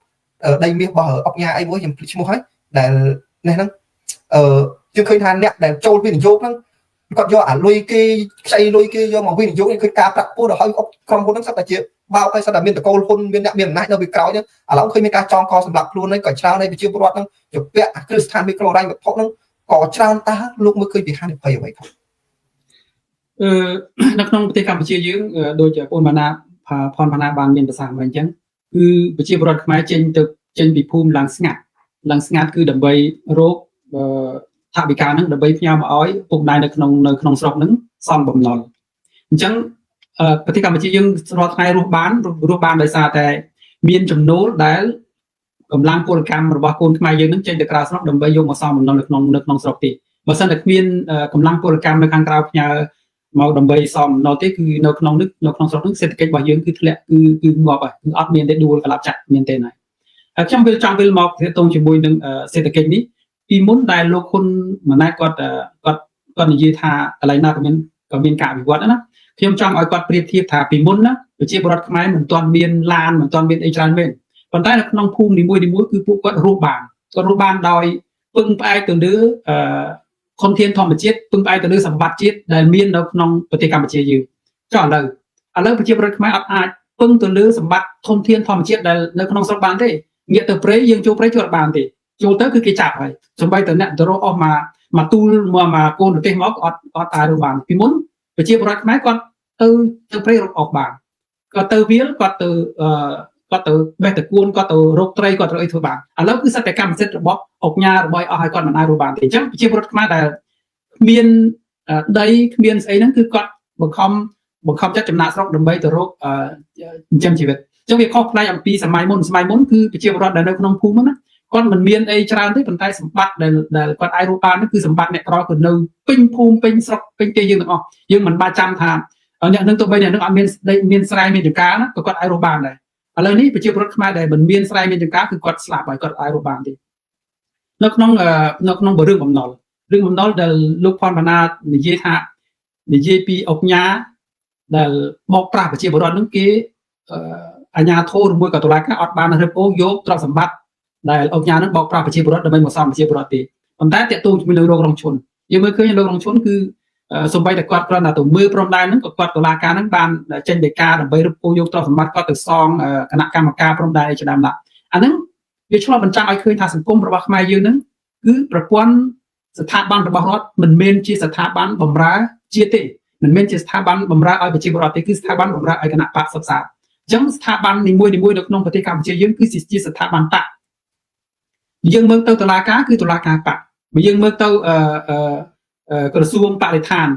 ដីមាសរបស់អុកញ៉ាអីមួយខ្ញុំភ្លេចឈ្មោះហើយដែលនេះហ្នឹងយើងឃើញថាអ្នកដែលចូលវិនិយោគហ្នឹងគាត់យកអាលុយគេខ្ចីលុយគេយកមកវិនិយោគឃើញការប្រាក់ពោះដល់ឲ្យក្រុមហ៊ុនហ្នឹងសិតតែជាបោកហើយសិតតែមានតកូលហ៊ុនមានអ្នកមានអំណាចនៅពីក្រោយហ្នឹងឥឡូវឃើញមានការចងកសម្រាប់ខ្លួនហ្នឹងក៏ច្រើនហើយប្រជាពលរដ្ឋហ្នឹងជាពាក់គ្រឹះស្ថានមីក្រូហិរញ្ញវត្ថុហ្នឹងក៏ច្រើនតើលោកមើលឃើញពីហានិភ័យអ្វីខ្លះនៅក្នុងប្រទេសកម្ពុជាយើងដូចជាពលបណ្ណាផនបណ្ណាបានមានប្រសាសន៍មកអញ្ចឹងគឺប្រជាពលរដ្ឋខ្មែរចេញពីភូមិឡើងស្ងាត់គឺដើម្បីរកថាវិការហ្នឹងដើម្បីផ្ញើមកឲ្យពុកម្ដាយនៅក្នុងស្រុកហ្នឹងសងបំណុលអញ្ចឹងប្រទេសកម្ពុជាយើងរាល់ថ្ងៃរស់បានដោយសារតែមានចំណូលដែលកម្លាំងពលកម្មរបស់កូនខ្មែរយើងនឹងចេញទៅក្រៅស្រុកដើម្បីយកមកសងបំណុលនៅក្នុងស្រុកទេបើមិនតែគ្មានកម្លាំងពលកម្មនៅខាងក្រៅផ្ញើមកដើម្បីសមនៅទេគឺនៅក្នុងស្រុកនេះសេដ្ឋកិច្ចរបស់យើងគឺធ្លាក់គឺងាប់ហើយគឺអត់មានទេដួលកន្លប់ចាក់មានទេណាហើយខ្ញុំចង់វិលមកទាក់ទងជាមួយនឹងសេដ្ឋកិច្ចនេះពីមុនដែលលោកហ៊ុនម៉ាណែតគាត់និយាយថាកន្លែងណាក៏មានការវិវត្តណាខ្ញុំចង់ឲ្យគាត់ប្រៀបធៀបថាពីមុនណាប្រជាពលរដ្ឋខ្មែរមិនទាន់មានឡានមិនទាន់មានអីច្រើនមែនប៉ុន្តែនៅក្នុងភូមិនីមួយគឺពួកគាត់រស់បានដោយពឹងផ្អែកទៅលើធនធានធម្មជាតិពឹងផ្អែកទៅលើសម្បត្តិជាតិដែលមាននៅក្នុងប្រទេសកម្ពុជាយើងចុះឥឡូវប្រជាពលរដ្ឋខ្មែរអត់អាចពឹងទៅលើសម្បត្តិធនធានធម្មជាតិដែលនៅក្នុងស្រុកបានទេងាកទៅព្រៃយើងចូលព្រៃចូលបានទេចូលទៅគឺគេចាប់ហើយសូម្បីតែអ្នកទៅរកអស់មកទូលមកកូនប្រទេសមកអត់អាចរកបានពីមុនប្រជាពលរដ្ឋខ្មែរគាត់ទៅព្រៃរកអស់បានគាត់ទៅវាលគាត់ទៅ គាត់ទៅបេះតគួនគាត់ទៅរកត្រីគាត់ទៅអីធ្វើបានឥឡូវគឺសត្វកម្មសិទ្ធិរបស់អង្គញារបស់ឲ្យគាត់មិនអាចរកបានទេអញ្ចឹងប្រជាពលរដ្ឋខ្មែរដែលគ្មានដីគ្មានស្អីហ្នឹងគឺគាត់បង្ខំចិត្តចំណាក់ស្រុកដើម្បីទៅរកចិញ្ចឹមជីវិតអញ្ចឹងវាខុសផ្នែកអំពីសម័យមុនគឺប្រជាពលរដ្ឋដែលនៅក្នុងភូមិហ្នឹងគាត់មិនមានអីច្រើនទេប៉ុន្តែសម្បត្តិដែលគាត់អាចរកបានគឺសម្បត្តិអ្នកក្រគឺនៅពេញភូមិពេញស្រុកពេញទីយើងទាំងអស់យើងមិនបាច់ចាំថាអ្នកនឹងទៅបីអ្នកនឹងអត់មានស្រែមានចម្ការណាក៏គាត់អាចរកបានដែរឥឡូវនេះប្រជាពលរដ្ឋខ្មែរដែលមិនមានស្រែមានចម្ការគឺគាត់ស្លាប់ហើយគាត់អាចរកបានទេនៅក្នុងរឿងបំណុលដែលលោកផនបណ្ណានិយាយពីអង្គញាដែលបោកប្រាស់ប្រជាពលរដ្ឋនឹងគេអាជ្ញាធរឬមួយក៏តុលាការអត់បានរឹបអូសយកទ្រព្យសម្បត្តិដែលអង្គញានឹងបោកប្រាស់ប្រជាពលរដ្ឋដើម្បីមកសំប្រជាពលរដ្ឋទេប៉ុន្តែតាក់ទងជាមួយនឹងរោគរងឈុនយើងមើលឃើញរោគរងឈុនគឺសំបីតែគាត់គ្រាន់តែទៅមើលព្រំដែនហ្នឹងក៏គាត់តុលាការហ្នឹងបានចេញដីកាដើម្បីរឹបអូសយកទ្រព្យសម្បត្តិគាត់ទៅសងគណៈកម្មការព្រំដែនជាដើមដាក់អាហ្នឹងវាឆ្លុះបញ្ចាំងឲ្យឃើញថាសង្គមរបស់ខ្មែរយើងហ្នឹងគឺប្រព័ន្ធស្ថាប័នរបស់រដ្ឋមិនមែនជាស្ថាប័នបម្រើជាតិទេមិនមែនជាស្ថាប័នបម្រើឲ្យប្រជាពលរដ្ឋទេគឺស្ថាប័នបម្រើឲ្យគណៈបកសិក្សាអញ្ចឹងស្ថាប័ននីមួយៗនៅក្នុងប្រទេសកម្ពុជាយើងគឺជាស្ថាប័នបកយើងមើលទៅតុលាការគឺតុលាការបកបើយើងមើលទៅក្រសួងបរិស្ថាន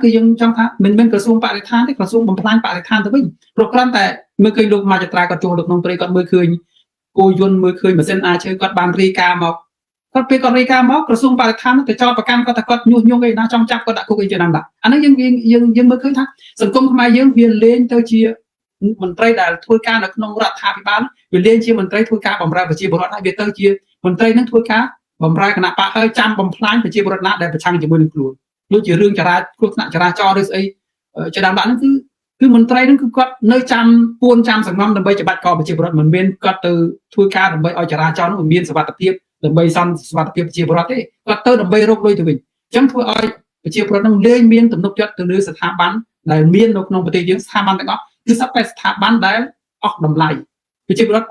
គឺយើងចង់ថាមិនមែនក្រសួងបរិស្ថានទេក្រសួងបំផ្លាញបរិស្ថានទៅវិញព្រោះគ្រាន់តែមើលឃើញលោកមាចត្រាគាត់ចូលទៅក្នុងព្រៃគាត់មើលឃើញគោយន្តមើលឃើញម៉ាស៊ីនអាឈើគាត់បានរាយការណ៍មកគាត់ពេលគាត់រាយការណ៍មកក្រសួងបរិស្ថានទៅចោទប្រកាន់គាត់ថាគាត់ញុះញង់ឯណាចង់ចាប់គាត់ដាក់គុកអីជាដើមដាក់អានេះយើងមើលឃើញថាសង្គមខ្មែរយើងវាលែងទៅជាមន្ត្រីដែលធ្វើការនៅក្នុងរដ្ឋាភិបាលវាលែងជាមន្ត្រីធ្វើការបម្រើប្រជាពលរដ្ឋហើយវាទៅជាមន្ត្រីនឹងធ្វើការបម្រើគណៈបកហើយចាំបំផ្លាញប្រជាពលរដ្ឋណាដែលប្រឆាំងជាមួយនឹងខ្លួនដូចជារឿងគ្រោះថ្នាក់ចរាចរណ៍ឬស្អីជាដើមដាក់ហ្នឹងគឺមន្ត្រីហ្នឹងគឺគាត់នៅចាំពួនចាំសង្ងំដើម្បីច្បាច់កប្រជាពលរដ្ឋមិនមែនគាត់ទៅធ្វើការដើម្បីឲ្យចរាចរណ៍ហ្នឹងមានសុវត្ថិភាពដើម្បីសន្តិសុវត្ថិភាពប្រជាពលរដ្ឋទេគាត់ទៅដើម្បីរកលុយទៅវិញអញ្ចឹងធ្វើឲ្យប្រជាពលរដ្ឋហ្នឹងលែងមានទំនុកចិត្តទៅលើស្ថាប័នដែលមាននៅក្នុងប្រទេសយើងស្ថាប័នទាំងអស់គឺសពតែស្ថាប័នដែលអស់តម្លៃប្រជាពលរដ្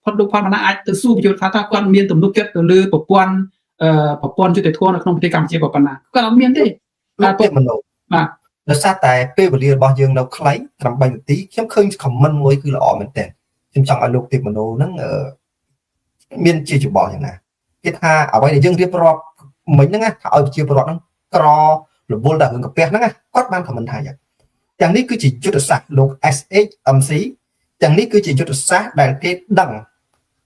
ឋផុតលោកផនបណ្ណាអាចទៅសួរប្រជាពលរដ្ឋថាគាត់មានទំនុកចិត្តទៅលើប្រព័ន្ធយុតិធម៌នៅក្នុងប្រទេសកម្ពុជាប៉ុណ្ណាគាត់អត់មានទេបាទទេមនុស្សបាទដោយសារតែពេលវេលារបស់យើងនៅខ្លីត្រឹម3នាទីខ្ញុំឃើញខមមិនមួយគឺល្អមែនទែនខ្ញុំចង់ឲ្យលោកទេមនុស្សហ្នឹងមានជាច្បល់យ៉ាងណាគេថាអ្វីដែលយើងរៀបរាប់មិញហ្នឹងថាឲ្យប្រជាពលរដ្ឋហ្នឹងក្ររវល់ដល់រឿងកាពះហ្នឹងគាត់បានខមមិនថាយ៉ាងនេះគឺជាយុទ្ធសាស្ត្រលោក SHMC ទាំងនេះគឺជាយុទ្ធសាស្ត្រដែលគេដឹ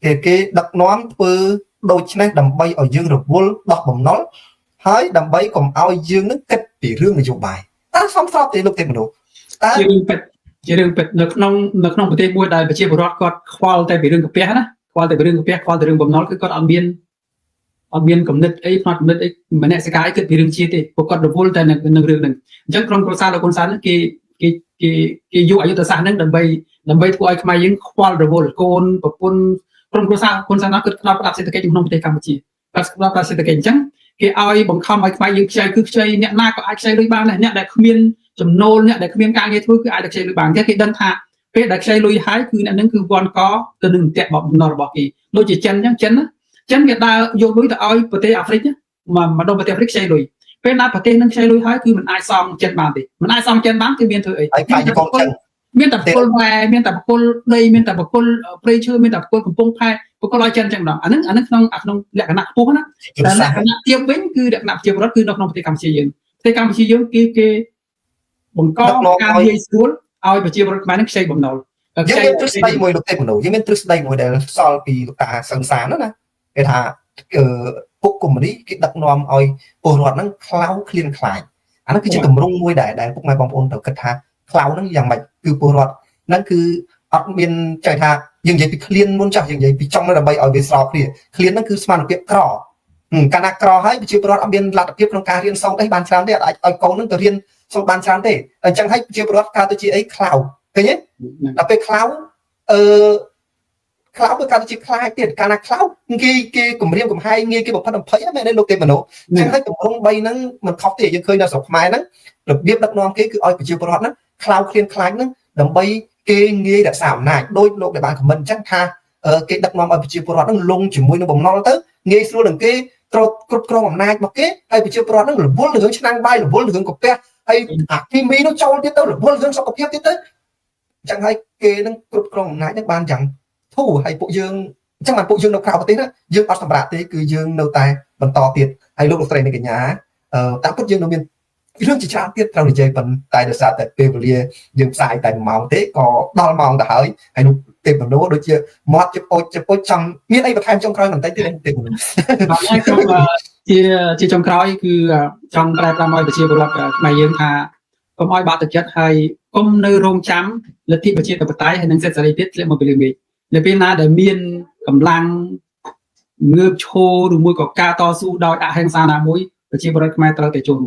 ងគេដឹកនាំធ្វើដូច្នេះដើម្បីឲ្យយើងរវល់ដោះបំណុលហើយដើម្បីកុំឲ្យយើងនឹងគិតពីរឿងនយោបាយតើសមស្របទេលោកទេមនុស្សតើជារឿងពិតនៅក្នុងប្រទេសមួយដែលប្រជាពលរដ្ឋគាត់ខ្វល់តែពីរឿងកាពះណាខ្វល់តែពីរឿងកាពះខ្វល់តែរឿងបំណុលគឺគាត់អត់មានគំនិតអីផ្នត់គំនិតអីមនសិការអីគិតពីរឿងជាតិទេព្រោះគាត់រវល់តែនឹងរឿងហ្នឹងអញ្ចឹងក្រុមគ្រួសារលោកហ៊ុនសែនហ្នឹងគេយកអយុធសាស្ត្រហ្នឹងដើម្បីធ្វើឲ្យខ្មែរយើងខ្វល់រវល់កូនប្រពន្ធក្រុមគ្រួសារហ៊ុនសែនគឺផ្ដោតផ្ដាប់សេដ្ឋកិច្ចក្នុងប្រទេសកម្ពុជាគាត់ផ្ដោតផ្ដាប់សេដ្ឋកិច្ចអញ្ចឹងគេឲ្យបង្ខំឲ្យខ្មែរយើងខ្ចីអ្នកណាក៏អាចខ្ចីលុយបានដែរអ្នកដែលគ្មានចំណូលអ្នកដែលគ្មានការងារធ្វើគឺអាចខ្ចីលុយបានគេដឹងថាពេលដែលខ្ចីលុយហើយគឺអ្នកហ្នឹងគឺវាន់កទៅនឹងផ្ទះបំណុលរបស់គេដូចជាចិនអញ្ចឹងចិនវាដើរយកលុយទៅឲ្យប្រទេសអាហ្វ្រិកមកដល់ប្រទេសអាហ្វ្រិកខ្ចីលុយពេលណាប្រទេសនឹងខ្ចីលុយហើយគឺមិនអាចសងចិនបានទេមិនអាចសងចិនបានគឺមានធ្វើអីមានតែបកគលវ៉ែមានតែបកគលដីមានតែបកគលព្រៃឈើមានតែបកគលកំពង់ផែបកគលឲ្យចិនអញ្ចឹងម្ដងអាហ្នឹងក្នុងលក្ខណៈខ្ពស់ណាតែលក្ខណៈទៀបវិញគឺលក្ខណៈប្រជាពលរដ្ឋគឺនៅក្នុងប្រទេសកម្ពុជាយើងគេបង្កការនិយាយស្រួលឲ្យប្រជាពលរដ្ឋខ្មែរនឹងខ្ចីបំណុលយើងមានទ្រឹស្ដីមួយលោកទេមនុស្សយើងមានទ្រឹស្ដីមួយដែលសល់ពីលោកតាសឹងសានណាគេថាពុកកុម្មុយនីគេដឹកនាំឲ្យពលរដ្ឋហ្នឹងខ្លៅឃ្លានខ្លាចអាហ្នឹងគឺជាទម្រង់មួយដែលពុកម៉ែបងប្អូនត្រូវគិតថាខ្លៅហ្នឹងយ៉ាងម៉េចគឺពលរដ្ឋហ្នឹងគឺអត់មានចែកថាយើងនិយាយពីឃ្លានមុនចាស់យើងនិយាយពីចង់ដើម្បីឲ្យវាស្របគ្នាឃ្លានហ្នឹងគឺស្មារតីក្រកាលណាក្រហើយប្រជាពលរដ្ឋអត់មានលទ្ធភាពក្នុងការរៀនសូត្រអីបានច្រើនទេអាចឲ្យកូនហ្នឹងទៅរៀនសូត្របានច្រើនទេអញ្ចឹងហើយប្រជាពលរដ្ឋកើតទៅជាអីខ្លៅឃើញទេដល់ពេលខ្លៅខ្លៅទៅកើតទៅជាខ្លាចទៀតកាលណាខ្លៅគេគម្រាមកំហែងងាយគេបំផិតបំភ័យមែនទេលោកទេមនុស្សអញ្ចឹងហើយទម្រង់3ហ្នឹងមិនខុសទេយើងឃើញនៅស្រុកខ្មែរហ្នឹងរបៀបដឹកនាំគេគឺឲ្យប្រជាពលរដ្ឋហ្នឹងខ្លៅឃ្លានខ្លាចហ្នឹងដើម្បីគេងាយរក្សាអំណាចដោយលោកដែលបានខមមិនអញ្ចឹងថាគេដឹកនាំឲ្យប្រជាពលរដ្ឋហ្នឹងលងជាមួយនឹងបំណុលទៅងាយស្រួលនឹងគេត្រូវគ្រប់គ្រងអំណាចរបស់គេហើយប្រជាពលរដ្ឋហ្នឹងរវល់រឿងឆ្នាំងបាយរវល់រឿងកាពះហើយអាគីមីនោះចូលទៀតទៅរវល់រឿងសុខភាពទៀតទៅ chẳng hay kê nó cướp con nãy các ban chẳng thu hay bộ dương chẳng hạn bộ dương đâu khảo tí đó dương ở sầm bạc tí cứ dương đâu tài bần to tiền hay lúc này cái nhà ta cất dương đâu miềnรื่องchỉ trang tiết trong dây phần tại được sao tại Pevelia dương sai tại màu thế có đo màu đã hỏi hay lúc tìm bằng đố đôi chia mót chụp ôi trong miếng ấy và tham trong coi mình thấy tiền tìm chia trong coi cứ trong cái làm mọi chia bột mày dương thà có mọi bạn thực chất hay công nơi rong chấm lịch thi chia tập tái hay năng sẽ giải tiết lên một cái lượng để bên na để miên cầm lăng ngược chô rồi môi có ca to su đòi đã hàng xa nào mối chia bột mày tao để chôn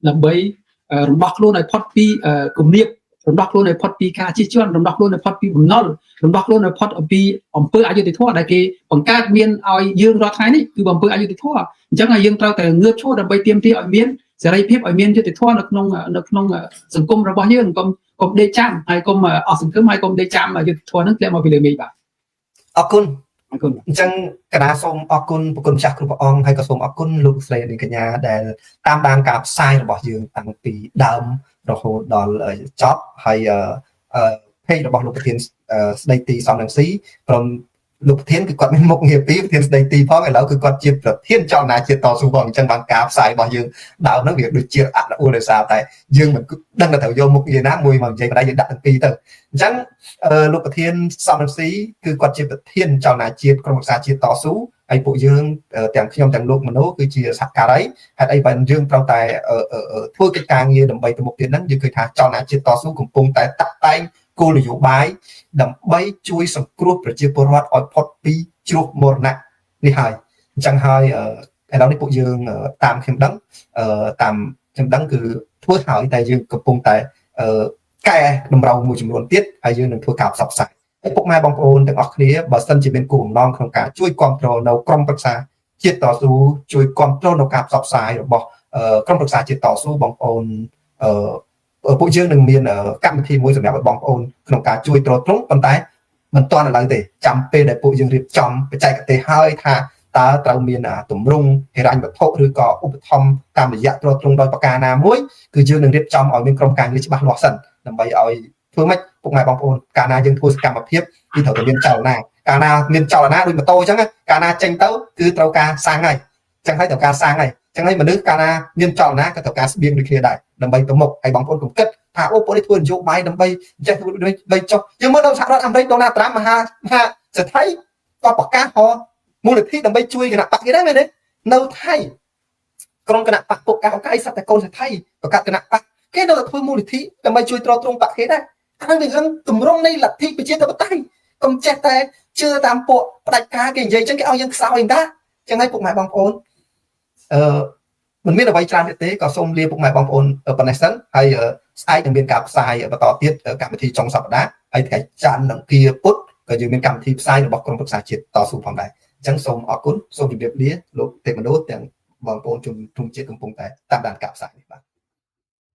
làm bấy rồng đọc luôn này pot pi cùng niệm rồng đọc luôn này pot pi ca chi chuan rồng đọc luôn này pot pi bùn nol rồng đọc luôn này pot pi ẩm pơ ai đi thua đại kỳ bằng ca miên ai dương rót thái nàyคือbằng pơ ai đi thua chẳng là dương traoแต่เงือบโชดไปเตรียมที่ai miên sẽ đây phép ai miên cho thì thua được nông sừng cung rồi bao nhiêu cùng đê chạm hay cùng ở sừng cứ hay cùng đê chạm mà cho thua nước lên mà bị lừa bị bàจังกระดาษส้มออกคุณปกุลจักรปองให้กระสมออกคุณลูกเสด็จในกัญญาแต่ตามดังกับไซน์บอกยืนตั้งปีดำเราโหดอลจ็อบให้ให้เราบอกลูกประเทศสไลตีสองหนังซีพร้อมลูกประเทศคือกอดเป็นมุกเงียบปีประเทศสไลตีเพราะไงแล้วคือกอดจีบประเทศเจ้านายจีบต่อสู้บองจังบางกับไซน์บอกยืนดาวนักเรียนดูจีบอัดอุเลซาแต่ยืนเหมือนดังกระเถาโยมุกเยน่ามวยมันใจมาได้ยืนดักตั้งปีเตอร์จังลูกประเทศสองหนังซีคือกอดจีบประเทศเจ้านายจีบกรมศาสตร์จีบต่อสู้ไอ้พวกยืนแต่งขยมแต่งลูกมันโน้คือจีสักการะไอ้บันยืนเราแต่ทั่วกิจการเงี้ยดำไปตัวมุกเดียนั้นยืนเคยทาเจ้านายจีบต่อสู้กับปงแต่ตัดแต่งกูหรืออยู่บ่ายดำไปช่วยสังครูประจีบประวัติออยพอดปีจุกมรณะนี่หายจังหายไอ้เราในพวกยืนตามเข้มดังตามเข้มดังคือทั่วหายแต่ยืนกับปงแต่แก่ดำเรามือจำนวนติดไอ้ยืนหนึ่งทั่วกาบสับใส่ไอ้พวกแม่บางคนแต่ออกนี้บัสตันจะเป็นกลุ่มน้องของการช่วยความโปรในกรมปรึกษาจิตต่อสู้ช่วยความโปรในการสับใส่หรือบอกกรมปรึกษาจิตต่อสู้บางคนพวกยืนหนึ่งมีการทีมวยสำหรับบางคนของการช่วยตัวตรงปันท้ายมันตอนอะไรเตะจำเป็นแต่พวกยืนรีบจำไปใจกับเตะให้ท่าตาเรามีตุ่มรุ่งเฮรันแบบโทษหรือก่ออุปธรรมตามระยะตัวตรงโดยประการนามวยคือยืนหนึ่งรีบจำเอาเป็นกรมการวิจิบัตรหลอกสันนำไปเอาเพื่อไม่พวกนายบางคนการนายังพูดกรรมเพียบที่เถาแต่เรียนเจ้าหน้าการนาเรียนเจ้าหน้าโดยมาโตจังไงการนาเจงเต้าคือเตาการสร้างไงจังให้เตาการสร้างไงจังให้มันนึกการนาเรียนเจ้าหน้ากับเตาการเบียงโดยเคลียร์ได้นำไปตัวหมกไอ้บางคนผมเกิดพาโอ้โหได้ทวนโยกใบนำไปจะไปจบยังเมื่อเราสามารถทำได้โดนนาตรามมาจะไทยก็ปากกาหอมูลที่นำไปช่วยกันปักยังได้ไหมเนี่ยเนาไทยกรมกันปักปกกาเอาไอ้สัตว์แต่คนไทยประกาศกันปักแค่เราทวนมูลที่นำไปช่วยตรงปักให้ได้อันนั้นตุ่มร่องในหลักที่ไปเชื่อตัวใต้กำจัดแต่เชื่อตามปกปฏิกาเก่งใหญ่จังแกเอายังสาวเองได้จังให้พวกหมายบางคนมันมีอะไรจานเตะก็ส่งเรียนพวกหมายบางคนปนัยสันให้ไอ้ยังเป็นกับทรายต่อติดกับวิธีจงสัปดาห์ไอ้แต่จานหนังเกียร์ปุ๊บก็ยังเป็นกับที่ทรายหรือบอกกรมปรึกษาจิตต่อสู้ความใดจังส่งออกคุ้นส่งจุดเดียบเลี้ยลูกเตะมนุษย์อย่างบางคนจุ่มจิตกำปงแต่ตามด่านกับสายบ้าง